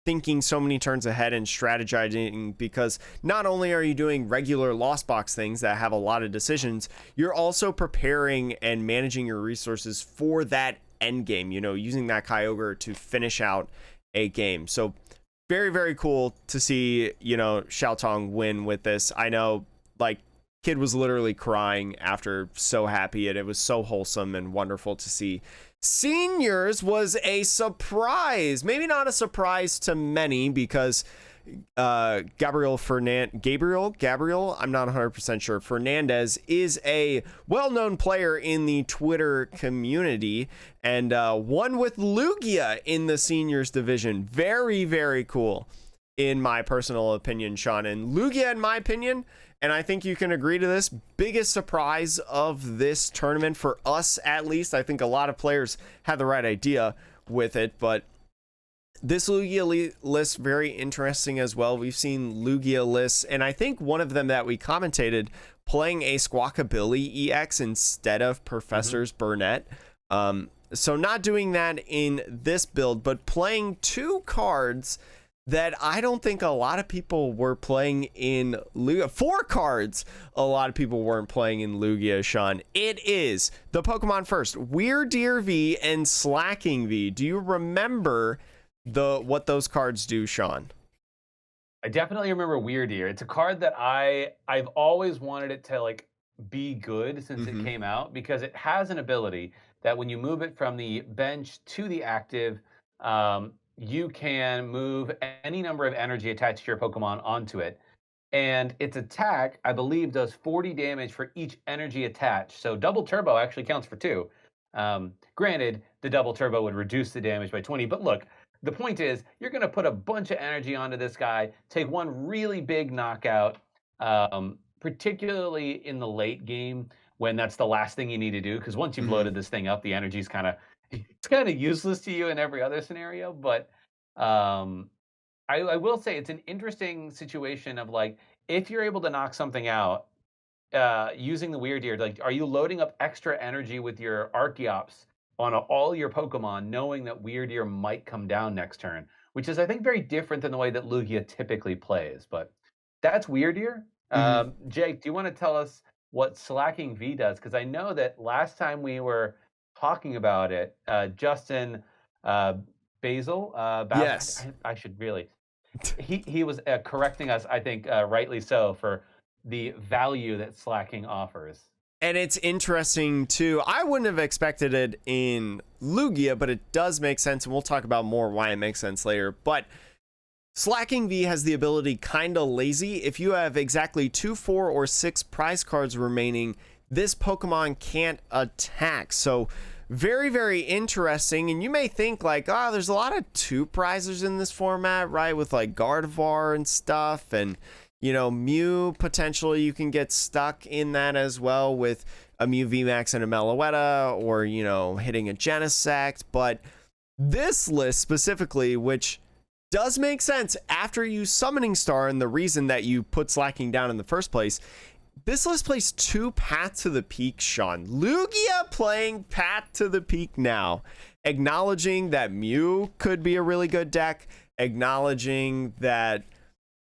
thinking so many turns ahead and strategizing, because not only are you doing regular Lost Box things that have a lot of decisions, you're also preparing and managing your resources for that end game, using that Kyogre to finish out a game. So very, very cool to see, Xiaotong win with this. I know, kid was literally crying after, so happy, and it was so wholesome and wonderful to see. Seniors was a surprise. Maybe not a surprise to many, because Gabriel, I'm not 100% sure. Fernandez is a well-known player in the Twitter community, and won with Lugia in the seniors division. Very, very cool, in my personal opinion, Sean. And Lugia, in my opinion, and I think you can agree to this, biggest surprise of this tournament for us, at least. I think a lot of players had the right idea with it, but this Lugia list, very interesting as well. We've seen Lugia lists, and I think one of them that we commentated, playing a Squawkabilly EX instead of Professor's Burnett. So not doing that in this build, but playing two cards that I don't think a lot of people were playing in Lugia. 4 cards a lot of people weren't playing in Lugia, Sean. It is the Pokemon First, Weirdeer V and Slacking V. Do you remember what those cards do, Sean? I definitely remember Weirdeer. It's a card that I've always wanted it to be good since it came out, because it has an ability that when you move it from the bench to the active, you can move any number of energy attached to your Pokemon onto it. And its attack, I believe, does 40 damage for each energy attached. So double turbo actually counts for 2. Granted, the double turbo would reduce the damage by 20. But look, the point is, you're going to put a bunch of energy onto this guy, take one really big knockout, particularly in the late game, when that's the last thing you need to do. Because once you've loaded this thing up, the energy's it's kind of useless to you in every other scenario. But I will say it's an interesting situation of if you're able to knock something out using the Weirdeer, are you loading up extra energy with your Archeops on all your Pokemon, knowing that Weirdeer might come down next turn, which is, I think, very different than the way that Lugia typically plays. But that's Weirdeer. Jake, do you want to tell us what Slacking V does? Because I know that last time we were talking about it, Justin Basil, yes, I should really, he was correcting us, I think rightly so, for the value that Slacking offers. And it's interesting too. I wouldn't have expected it in Lugia, but it does make sense, and we'll talk about more why it makes sense later. But Slacking V has the ability, kinda lazy. If you have exactly 2, 4, or 6 prize cards remaining, this Pokemon can't attack. So very, very interesting. And you may think there's a lot of 2 prizes in this format, right? With Gardevoir and stuff, and Mew, potentially you can get stuck in that as well with a Mew VMAX and a Meloetta, or hitting a Genesect. But this list specifically, which does make sense after you Summoning Star, and the reason that you put Slacking down in the first place, this list plays 2 Path to the Peak, Sean. Lugia playing Path to the Peak now. acknowledging that Mew could be a really good deck, acknowledging that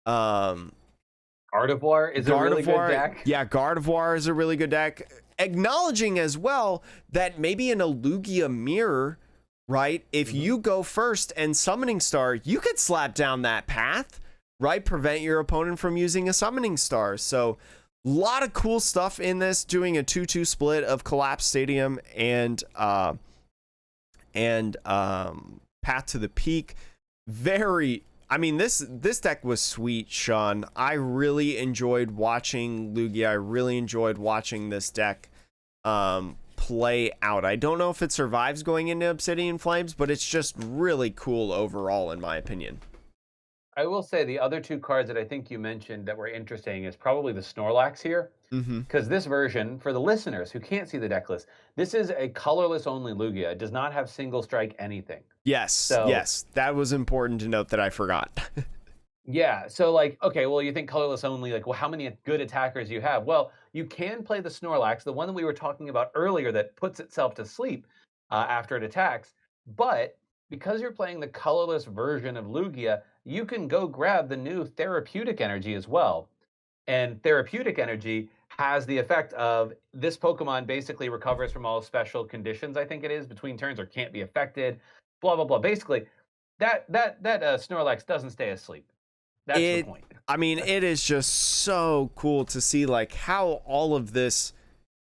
Gardevoir is a really good deck. Yeah, Gardevoir is a really good deck. Acknowledging as well that maybe in a Lugia mirror, right? If you go first and Summoning Star, you could slap down that path, right? Prevent your opponent from using a Summoning Star. So a lot of cool stuff in this, doing a 2-2 split of Collapse Stadium and Path to the Peak. This deck was sweet, Sean. I really enjoyed watching Lugia. I really enjoyed watching this deck play out. I don't know if it survives going into Obsidian Flames, but it's just really cool overall, in my opinion. I will say the other two cards that I think you mentioned that were interesting is probably the Snorlax here. Because this version, for the listeners who can't see the deck list, this is a colorless only Lugia. It does not have single strike anything. Yes, yes. That was important to note that I forgot. Yeah, so like, okay, well, you think colorless only, like, well, how many good attackers do you have? Well, you can play the Snorlax, the one that we were talking about earlier that puts itself to sleep after it attacks. But because you're playing the colorless version of Lugia, you can go grab the new Therapeutic Energy as well. And Therapeutic Energy has the effect of this Pokemon basically recovers from all special conditions, I think it is, between turns or can't be affected, blah, blah, blah. Basically, that Snorlax doesn't stay asleep. That's the point. I mean, it is just so cool to see like how all of this,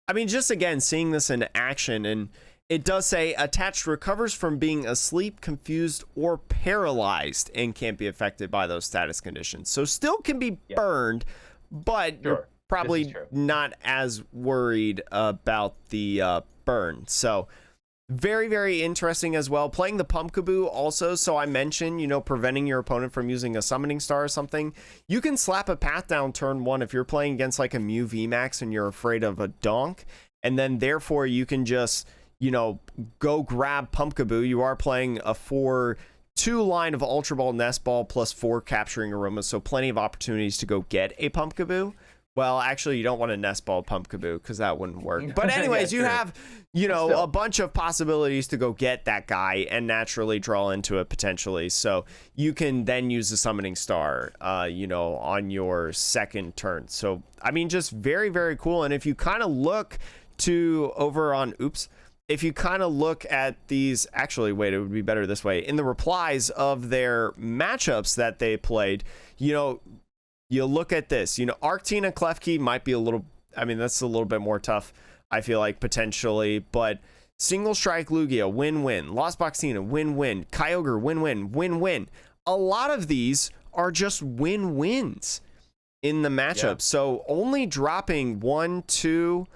I mean, just again, seeing this in action, and it does say attached recovers from being asleep, confused, or paralyzed and can't be affected by those status conditions. So still can be burned, but you're probably not as worried about the burn. So very, very interesting as well. Playing the Pumpkaboo also, so I mentioned, preventing your opponent from using a Summoning Star or something. You can slap a path down turn 1 if you're playing against like a Mew VMAX and you're afraid of a Donk, and then therefore you can just, go grab Pumpkaboo. You are playing a 4-2 line of Ultra Ball, Nest Ball, plus 4 capturing aromas, so plenty of opportunities to go get a Pumpkaboo. Well, actually, you don't want to Nest Ball Pumpkaboo because that wouldn't work. But anyways, you have, a bunch of possibilities to go get that guy and naturally draw into it potentially. So you can then use the Summoning Star, on your second turn. So, I mean, just very, very cool. And if you kind of look if you kind of look at these, actually, wait, it would be better this way. In the replies of their matchups that they played, you look at this, Arctina Klefki might be that's a little bit more tough, I feel like, potentially, but Single Strike Lugia, win-win. Lost Boxina, win-win. Kyogre, win-win, win-win. A lot of these are just win-wins in the matchup. Yeah. So only dropping 1, 2,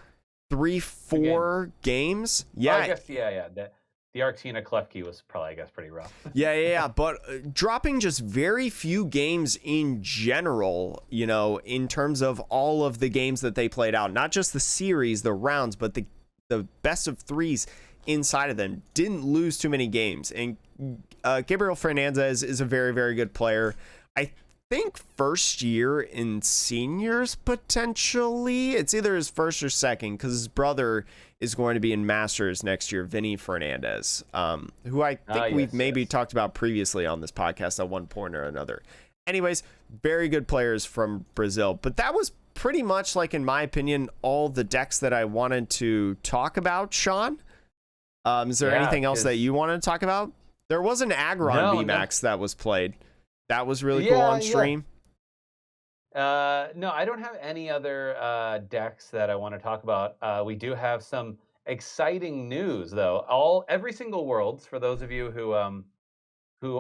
3, 4 games. Yeah. I guess, the Arctina Klefki was probably, I guess, pretty rough. Yeah. But dropping just very few games in general, in terms of all of the games that they played out, not just the series, the rounds, but the best of threes inside of them. Didn't lose too many games. And Gabriel Fernandez is a very, very good player. I think first year in seniors, potentially. It's either his first or second, because his brother is going to be in Masters next year, Vinny Fernandez, who I think we've maybe talked about previously on this podcast at one point or another. Anyways, very good players from Brazil. But that was pretty much, like, in my opinion, all the decks that I wanted to talk about, Sean. Is there anything else that you wanted to talk about? There was an Aggron VMAX that was played. That was really cool on stream. No, I don't have any other decks that I want to talk about. We do have some exciting news, though. Every single Worlds, for those of you who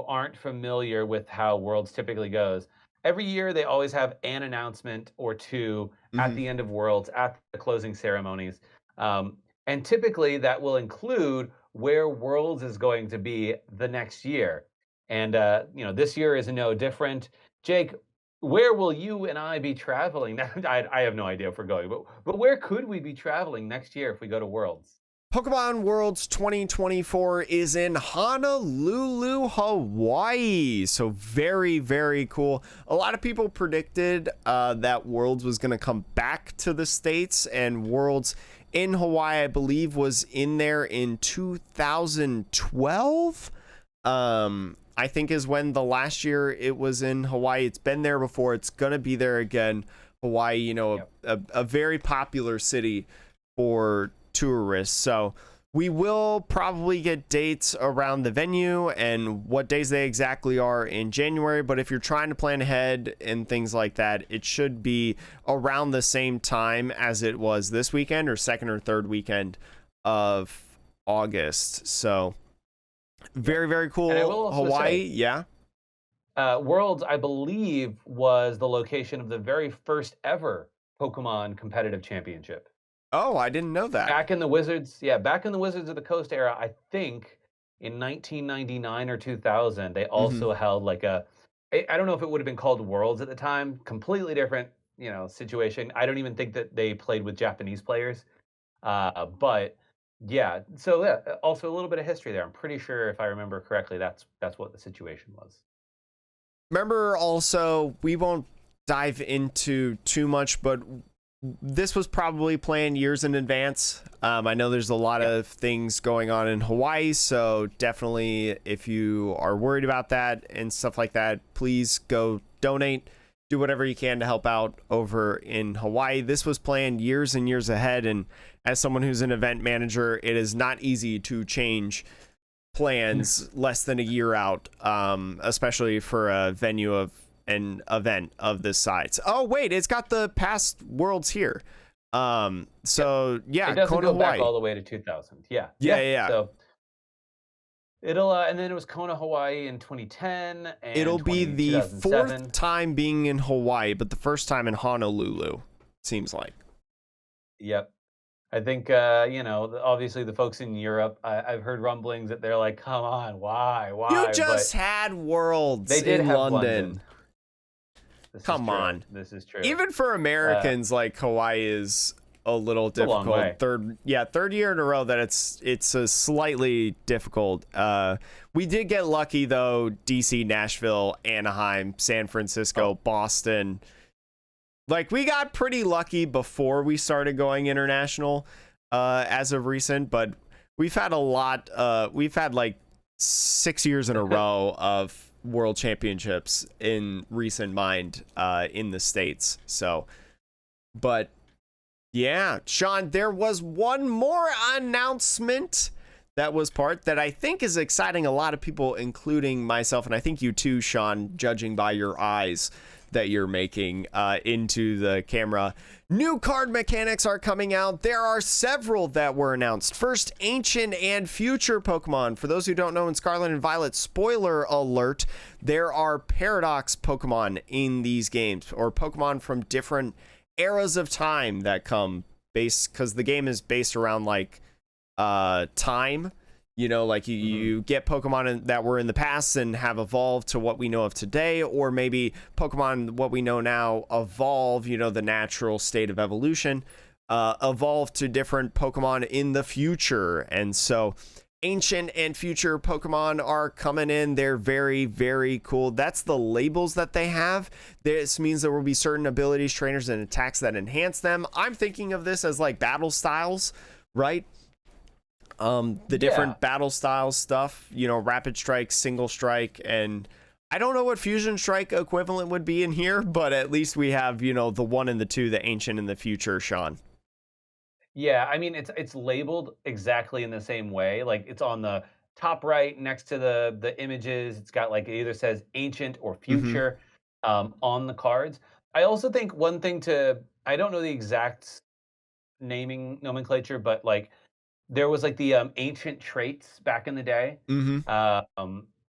aren't familiar with how Worlds typically goes, every year they always have an announcement or two at the end of Worlds, at the closing ceremonies. And typically that will include where Worlds is going to be the next year. And, this year is no different. Jake, where will you and I be traveling? I have no idea if we're going, but where could we be traveling next year if we go to Worlds? Pokemon Worlds 2024 is in Honolulu, Hawaii. So very, very cool. A lot of people predicted that Worlds was going to come back to the States, and Worlds in Hawaii, I believe, was in there in 2012. I think is when the last year it was in Hawaii. It's been there before. It's going to be there again. Hawaii, Yep. a very popular city for tourists. So we will probably get dates around the venue and what days they exactly are in January. But if you're trying to plan ahead and things like that, it should be around the same time as it was this weekend, or second or third weekend of August. So very, very cool. And I will also Hawaii, say, yeah. Worlds, I believe, was the location of the very first ever Pokemon competitive championship. Oh, I didn't know that. Back in the Wizards of the Coast era, I think in 1999 or 2000, they also held like I don't know if it would have been called Worlds at the time, completely different, situation. I don't even think that they played with Japanese players. But yeah, so yeah, also a little bit of history there. I'm pretty sure if I remember correctly, that's what the situation was. Remember also, we won't dive into too much, but this was probably planned years in advance. I know there's a lot of things going on in Hawaii, so definitely if you are worried about that and stuff like that, please go donate, do whatever you can to help out over in Hawaii. This was planned years and years ahead, and as someone who's an event manager, it is not easy to change plans less than a year out, especially for a venue of an event of this size. Oh wait, it's got the past Worlds here. So yeah, it doesn't Kona, go Hawaii. back all the way to 2000. Yeah. So it'll and then it was Kona, Hawaii in 2010, and It'll be the 2007. fourth time being in Hawaii, but the first time in Honolulu, seems like. Yep. I think, obviously the folks in Europe, I've heard rumblings that they're like, come on, why? You just had Worlds they did in have London. Come true. on. This is true. Even for Americans, like Hawaii is a little difficult. A long way. Third year in a row that it's a slightly difficult. We did get lucky though. DC, Nashville, Anaheim, San Francisco, Boston. Like, we got pretty lucky before we started going international, as of recent, but we've had a lot. We've had like 6 years in a row of world championships in recent mind, in the States. So, but yeah, Sean, there was one more announcement that was part that I think is exciting a lot of people, including myself, and I think you too, Sean, judging by your eyes that you're making into the camera. New card mechanics are coming out. There are several that were announced. First, ancient and future Pokemon. For those who don't know, in Scarlet and Violet, spoiler alert, there are paradox Pokemon in these games, or Pokemon from different eras of time that come based, because the game is based around like time. Like you get Pokemon that were in the past and have evolved to what we know of today, or maybe Pokemon, what we know now, evolve, the natural state of evolution, evolve to different Pokemon in the future. And so ancient and future Pokemon are coming in. They're very, very cool. That's the labels that they have. This means there will be certain abilities, trainers, and attacks that enhance them. I'm thinking of this as like battle styles, right? The different battle styles stuff, rapid strike, single strike, and I don't know what fusion strike equivalent would be in here, but at least we have, the 1 and the 2, the ancient and the future, Sean. Yeah, I mean it's labeled exactly in the same way. Like, it's on the top right next to the images. It's got like, it either says ancient or future on the cards. I also think one thing I don't know the exact naming nomenclature, but like, there was like the ancient traits back in the day.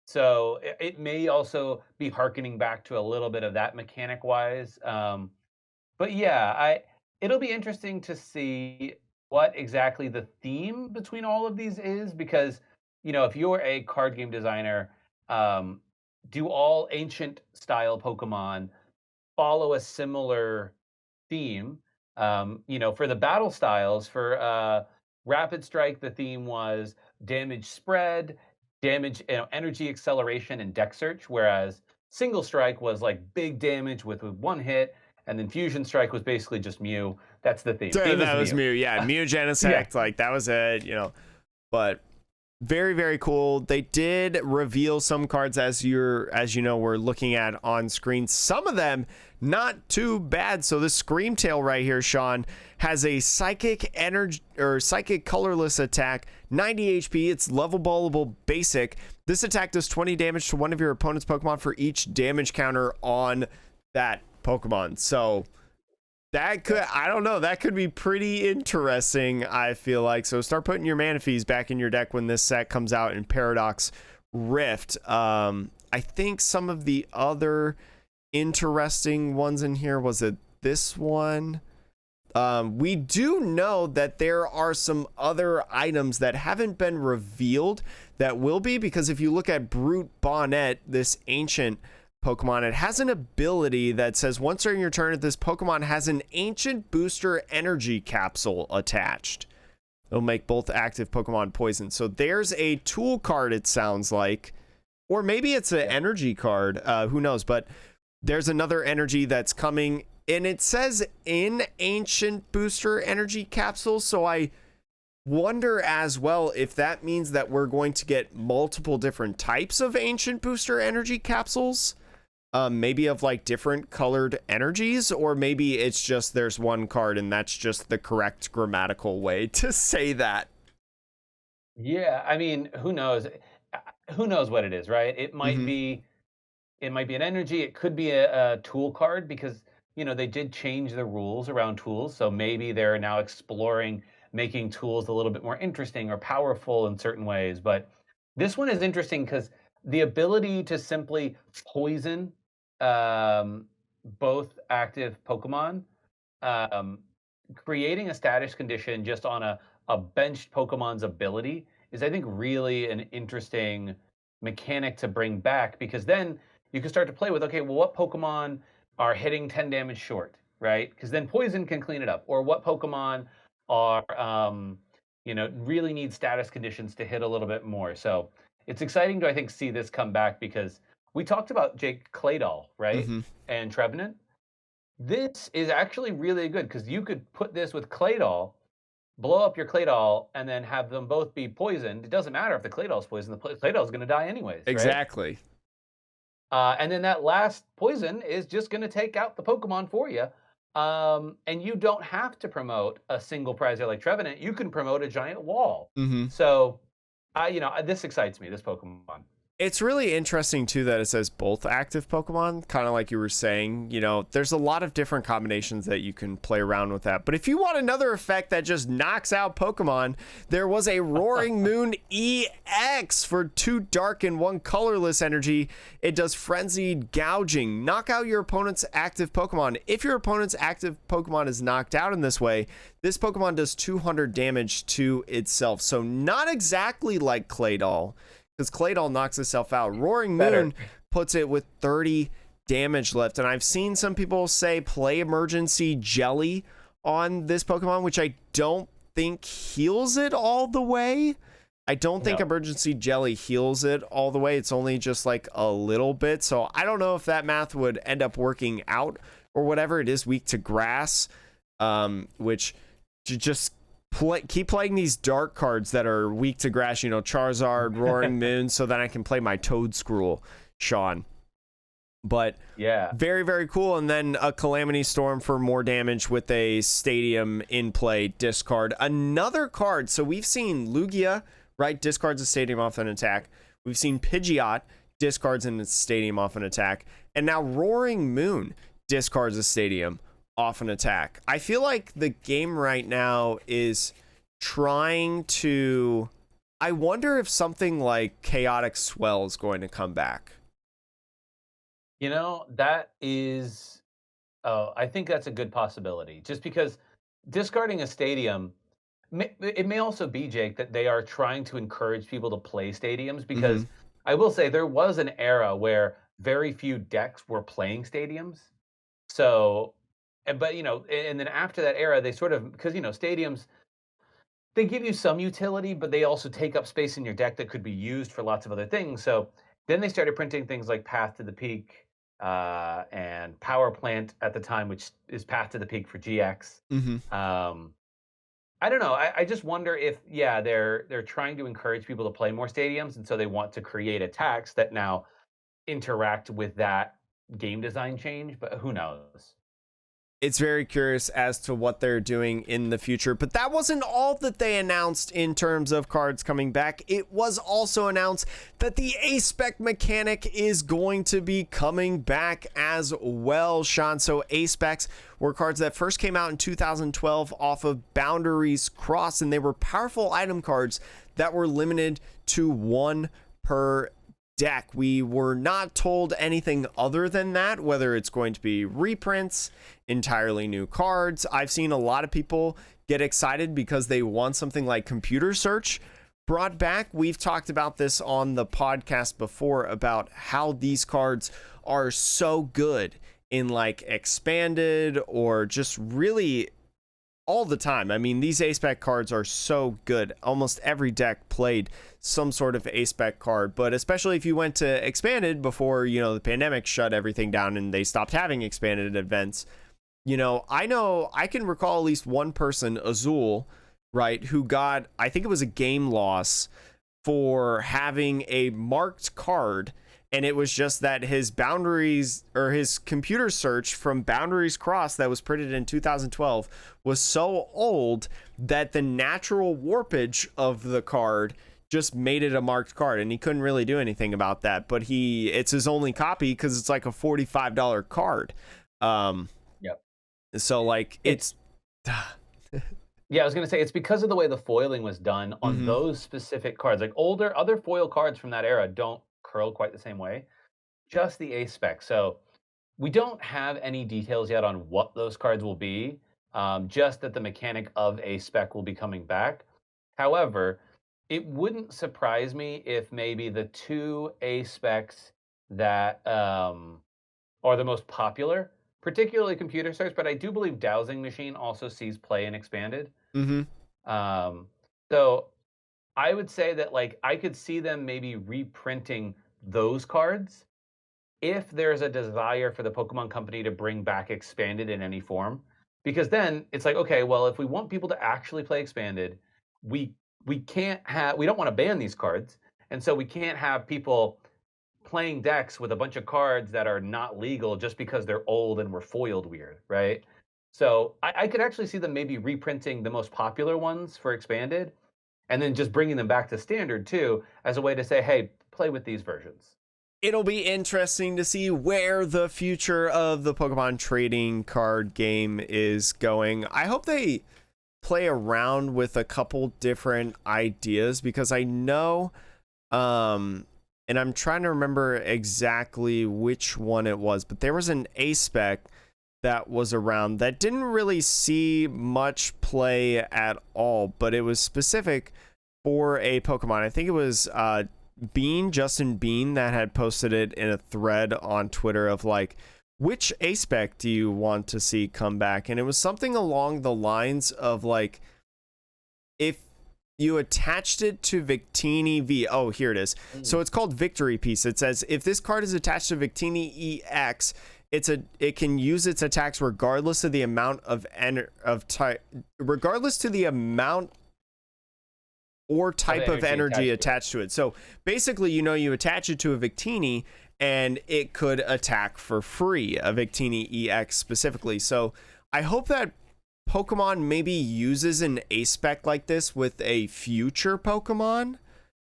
So it may also be harkening back to a little bit of that mechanic wise. But yeah, it'll be interesting to see what exactly the theme between all of these is, because if you're a card game designer, do all ancient style Pokemon follow a similar theme? For the battle styles, for Rapid Strike, the theme was damage spread, damage, energy acceleration, and deck search, whereas Single Strike was like big damage with one hit, and then Fusion Strike was basically just Mew. That's the theme. So Theme is that was Mew. Mew. Yeah, Mew Yeah. Genesect, like that was it, But very, very cool. They did reveal some cards as you know, we're looking at on screen. Some of them not too bad. So this Screamtail right here, Sean, has a psychic energy or psychic colorless attack, 90 HP. It's level ballable basic. This attack does 20 damage to one of your opponent's Pokemon for each damage counter on that Pokemon. So that could, I don't know, that could be pretty interesting, I feel like. So start putting your Manaphy's back in your deck when this set comes out in Paradox Rift. I think some of the other interesting ones in here, was it this one? We do know that there are some other items that haven't been revealed that will be, because if you look at Brute Bonnet, this ancient Pokemon, it has an ability that says once during your turn, this Pokemon has an ancient booster energy capsule attached. It'll make both active Pokemon poison. So there's a tool card, it sounds like, or maybe it's an energy card, who knows, but there's another energy that's coming, and it says in ancient booster energy capsule. So I wonder as well if that means that we're going to get multiple different types of ancient booster energy capsules. Maybe of like different colored energies, or maybe it's just there's one card and that's just the correct grammatical way to say that. Yeah, I mean, who knows? Who knows what it is, right? Mm-hmm. It might be an energy. It could be a tool card, because they did change the rules around tools. So maybe they're now exploring making tools a little bit more interesting or powerful in certain ways. But this one is interesting because the ability to simply poison um, both active Pokemon, um, creating a status condition just on a benched Pokemon's ability is, I think, really an interesting mechanic to bring back, because then you can start to play with, okay, well, what Pokemon are hitting 10 damage short, right? Because then poison can clean it up. Or what Pokemon are, really need status conditions to hit a little bit more. So it's exciting to, I think, see this come back, because we talked about Jake Claydol, right? Mm-hmm. And Trevenant. This is actually really good, because you could put this with Claydol, blow up your Claydol, and then have them both be poisoned. It doesn't matter if the Claydol's poisoned. The Claydol's going to die anyways, right? Exactly. And then that last poison is just going to take out the Pokemon for you. And you don't have to promote a single prizer like Trevenant. You can promote a giant wall. Mm-hmm. So, this excites me, this Pokemon. It's really interesting too that it says both active Pokemon, kind of like you were saying. There's a lot of different combinations that you can play around with that. But if you want another effect that just knocks out Pokemon, there was a Roaring Moon EX for 2 dark and 1 colorless energy. It does frenzied gouging. Knock out your opponent's active Pokemon. If your opponent's active Pokemon is knocked out in this way, this Pokemon does 200 damage to itself. So not exactly like Claydol, because Claydol knocks itself out. Roaring Moon puts it with 30 damage left. And I've seen some people say play Emergency Jelly on this Pokemon, which I don't think heals it all the way. I don't think Emergency Jelly heals it all the way. It's only just like a little bit. So I don't know if that math would end up working out or whatever. It is weak to grass, which just keep playing these dark cards that are weak to grass, Charizard, Roaring Moon, so that I can play my Toedscruel, Sean. But yeah, very, very cool. And then a Calamity Storm for more damage with a Stadium in play discard. Another card. So we've seen Lugia, right? Discards a Stadium off an attack. We've seen Pidgeot, discards in its Stadium off an attack. And now Roaring Moon discards a Stadium off an attack. I feel like the game right now is trying to, I wonder if something like Chaotic Swell is going to come back. That is, I think that's a good possibility, just because discarding a Stadium, it may also be, Jake, that they are trying to encourage people to play Stadiums, because I will say there was an era where very few decks were playing Stadiums. So, but and then after that era, they sort of, because Stadiums, they give you some utility, but they also take up space in your deck that could be used for lots of other things. So then they started printing things like Path to the Peak and Power Plant at the time, which is Path to the Peak for GX. Mm-hmm. I don't know. I just wonder if, yeah, they're trying to encourage people to play more stadiums, and so they want to create attacks that now interact with that game design change. But who knows? It's very curious as to what they're doing in the future. But that wasn't all that they announced in terms of cards coming back. It was also announced that the A-Spec mechanic is going to be coming back as well, Sean. So A-Specs were cards that first came out in 2012 off of Boundaries Cross, and they were powerful item cards that were limited to one per deck. We were not told anything other than that, whether it's going to be reprints, entirely new cards. I've seen a lot of people get excited because they want something like computer search brought back. We've talked about this on the podcast before about how these cards are so good in like expanded or just really all the time. I mean, these A-Spec cards are so good. Almost every deck played some sort of A-Spec card, but especially if you went to expanded before, the pandemic shut everything down and they stopped having expanded events. I can recall at least one person, Azul, right, who got, I think it was a game loss for having a marked card, and it was just that his boundaries or his computer search from Boundaries Cross that was printed in 2012 was so old that the natural warpage of the card just made it a marked card, and he couldn't really do anything about that. But it's his only copy because it's like a $45 card. Yep. So like it's yeah, I was gonna say it's because of the way the foiling was done on those specific cards. Like other foil cards from that era don't curl quite the same way. Just the A-Spec. So we don't have any details yet on what those cards will be. Just that the mechanic of A-Spec will be coming back. However, it wouldn't surprise me if maybe the two A-Specs that are the most popular, particularly computer search, but I do believe Dowsing Machine also sees play in expanded. So I would say that like I could see them maybe reprinting those cards if there's a desire for the Pokemon Company to bring back expanded in any form. Because then it's like, okay, well, if we want people to actually play expanded, we don't want to ban these cards. And so we can't have people playing decks with a bunch of cards that are not legal just because they're old and were foiled weird, right? So I could actually see them maybe reprinting the most popular ones for expanded and then just bringing them back to standard too as a way to say, hey, play with these versions. It'll be interesting to see where the future of the Pokemon trading card game is going. I hope they play around with a couple different ideas because I know, and I'm trying to remember exactly which one it was, but there was an A-Spec that was around that didn't really see much play at all, but it was specific for a Pokemon. I think it was Justin Bean, that had posted it in a thread on Twitter of like, which A-Spec do you want to see come back? And it was something along the lines of like, if you attached it to Victini V. Oh, here it is. So it's called Victory Piece. It says if this card is attached to Victini EX, it can use its attacks regardless of the amount of regardless to the amount or type of energy attached to it. So basically, you attach it to a Victini and it could attack for free, a Victini EX specifically. So I hope that Pokemon maybe uses an A-Spec like this with a future Pokemon.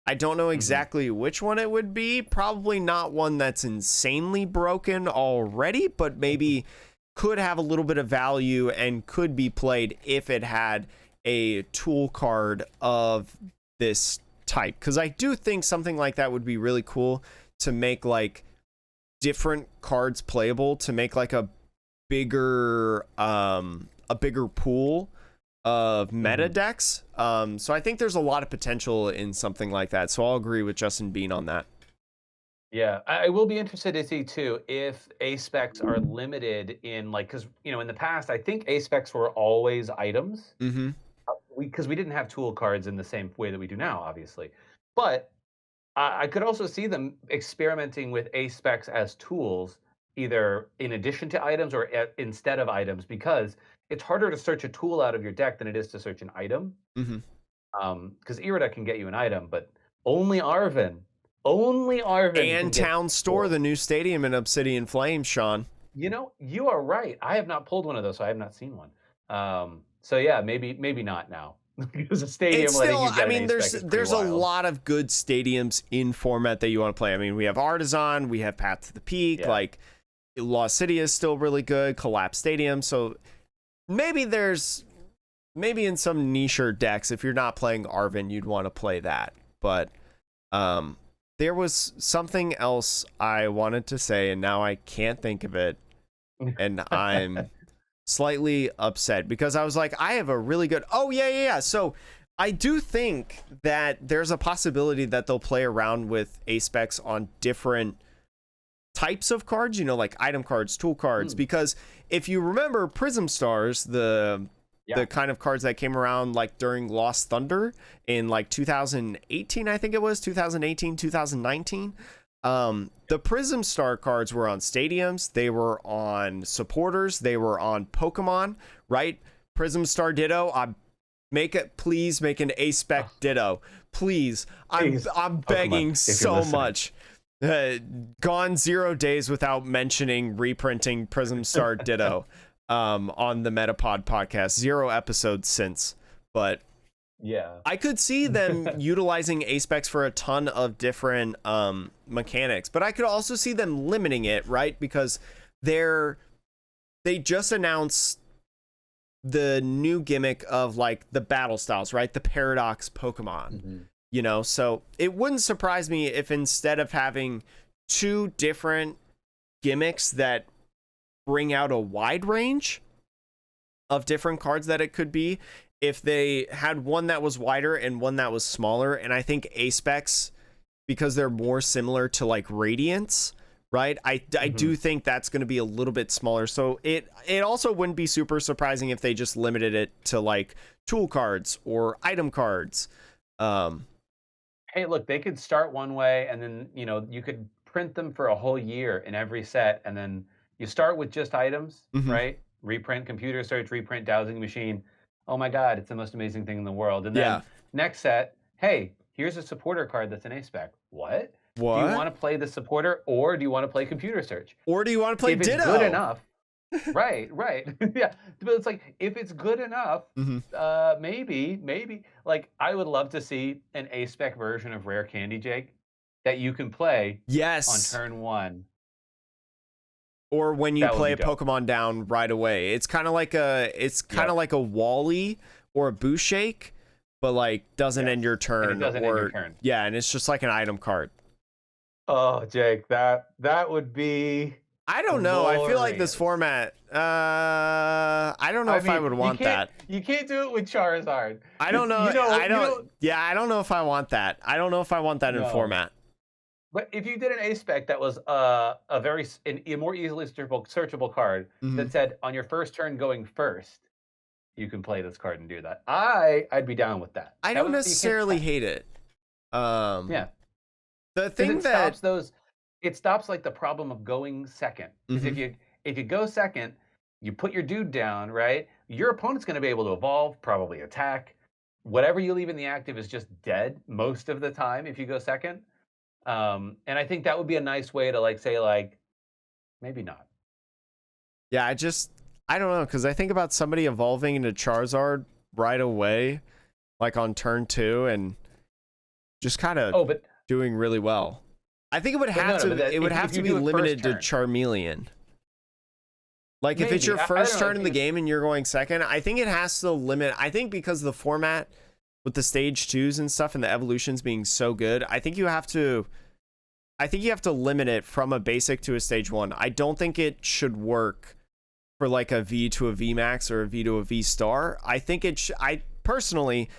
I don't know exactly which one it would be. Probably not one that's insanely broken already, but maybe could have a little bit of value and could be played if it had a tool card of this type. Because I do think something like that would be really cool to make like different cards playable, to make like a bigger pool of meta decks. So I think there's a lot of potential in something like that. So I'll agree with Justin Bean on that. Yeah, I will be interested to see too if A-Specs are limited in like, because in the past I think A-Specs were always items. because we didn't have tool cards in the same way that we do now, obviously. But I could also see them experimenting with ace specs as tools, either in addition to items or instead of items, because it's harder to search a tool out of your deck than it is to search an item. Because Irida can get you an item, but only Arvin and Town Store, the new stadium in Obsidian Flames, Sean. You know, you are right. I have not pulled one of those, so I have not seen one. So yeah, maybe not now. Because a stadium it's letting still, you get I mean, there's a wild. lot of good stadiums in format that you want to play. I mean, we have Artisan, we have Path to the Peak, like Lost City is still really good, Collapse Stadium. So maybe in some nicher decks, if you're not playing Arvin, you'd want to play that. But there was something else I wanted to say, and now I can't think of it, and I'm slightly upset because I was like, I have a really good. Oh yeah. So I do think that there's a possibility that they'll play around with ace specs on different types of cards, you know, like item cards, tool cards, because if you remember Prism Stars, the kind of cards that came around like during Lost Thunder in like 2018, I think it was 2018, 2019. The Prism Star cards were on stadiums, they were on supporters, they were on Pokemon, right? Prism Star Ditto, please make an ace spec Ditto, please. I'm begging so much. Gone 0 days without mentioning reprinting Prism Star Ditto on the Metapod podcast. 0 episodes since, but yeah, I could see them utilizing ace specs for a ton of different mechanics, but I could also see them limiting it, right? Because they just announced the new gimmick of like the battle styles, right? The Paradox Pokemon, you know? So it wouldn't surprise me if instead of having 2 different gimmicks that bring out a wide range of different cards that it could be, if they had one that was wider and one that was smaller. And I think ace specs, because they're more similar to like Radiance, right? I do think that's going to be a little bit smaller. So it also wouldn't be super surprising if they just limited it to like tool cards or item cards. Hey, look, they could start one way and then, you know, you could print them for a whole year in every set. And then you start with just items, right? Reprint, computer search, reprint, dowsing machine. Oh my God, it's the most amazing thing in the world. And then next set, hey, here's a supporter card that's an ace spec. What? Do you want to play the supporter, or do you want to play computer search? Or do you want to play Ditto? If it's good enough. right. Yeah. But it's like, if it's good enough, maybe. Like, I would love to see an ace spec version of Rare Candy, Jake, that you can play on turn 1. Or when you play a Pokemon down right away. It's kind of like a Wally or a Booshake, but like doesn't end your turn. And it doesn't end your turn. Yeah, and it's just like an item card. Oh, Jake, that would be. I don't know. I feel like this format. I don't know if I would want that. You can't do it with Charizard. I don't know. Yeah, I don't know if I want that. I don't know if I want that in format. But if you did an ace spec that was a more easily searchable card that said on your first turn going first, you can play this card and do that. I'd be down with that. I don't necessarily hate it. Yeah. The thing it stops like the problem of going second. Because if you go second, you put your dude down, right? Your opponent's going to be able to evolve, probably attack. Whatever you leave in the active is just dead most of the time if you go second. And I think that would be a nice way to say maybe not. Yeah, I don't know, because I think about somebody evolving into Charizard right away, like on turn 2, and just kind of doing really well. I think it would have to be limited to Charmeleon. Like maybe. If it's your first turn in the game and you're going second, I think it has to limit. I think because the format with the stage 2s and stuff and the evolutions being so good, I think you have to limit it from a basic to a stage 1. I don't think it should work for like a V to a V max or a V to a V star. I think I personally,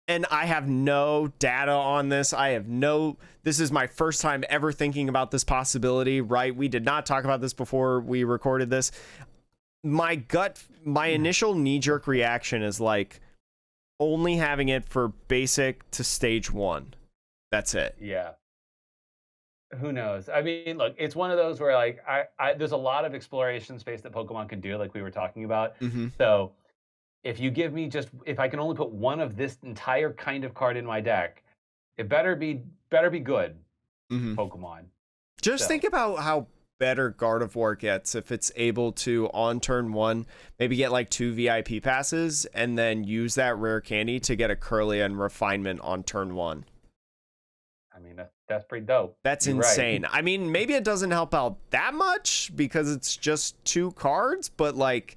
and I have no data on this. This is my first time ever thinking about this possibility, right? We did not talk about this before we recorded this. My initial knee-jerk reaction is like, only having it for basic to stage 1. That's it. Yeah. Who knows? I mean, look, it's one of those where like there's a lot of exploration space that Pokemon can do, like we were talking about. So if you give me if I can only put one of this entire kind of card in my deck, it better be good. Pokemon. Just think about how better Gardevoir gets if it's able to, on turn 1, maybe get like 2 VIP passes and then use that rare candy to get a Curly and Refinement on turn 1. I mean, that's pretty dope. That's insane. Right. I mean, maybe it doesn't help out that much because it's just 2 cards, but like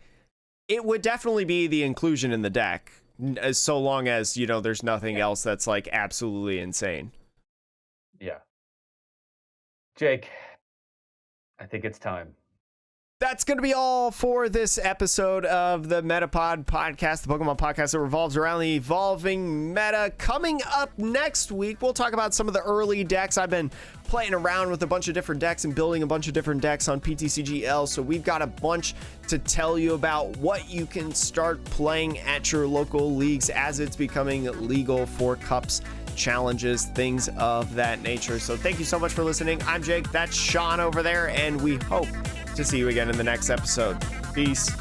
it would definitely be the inclusion in the deck, as so long as, you know, there's nothing else that's like absolutely insane. Yeah. Jake, I think it's time. That's going to be all for this episode of the Metapod podcast, the Pokemon podcast that revolves around the evolving meta. Coming up next week, we'll talk about some of the early decks. I've been playing around with a bunch of different decks and building a bunch of different decks on PTCGL, so we've got a bunch to tell you about what you can start playing at your local leagues as it's becoming legal for cups, challenges, things of that nature. So thank you so much for listening. I'm Jake, that's Sean over there, and we hope to see you again in the next episode. Peace.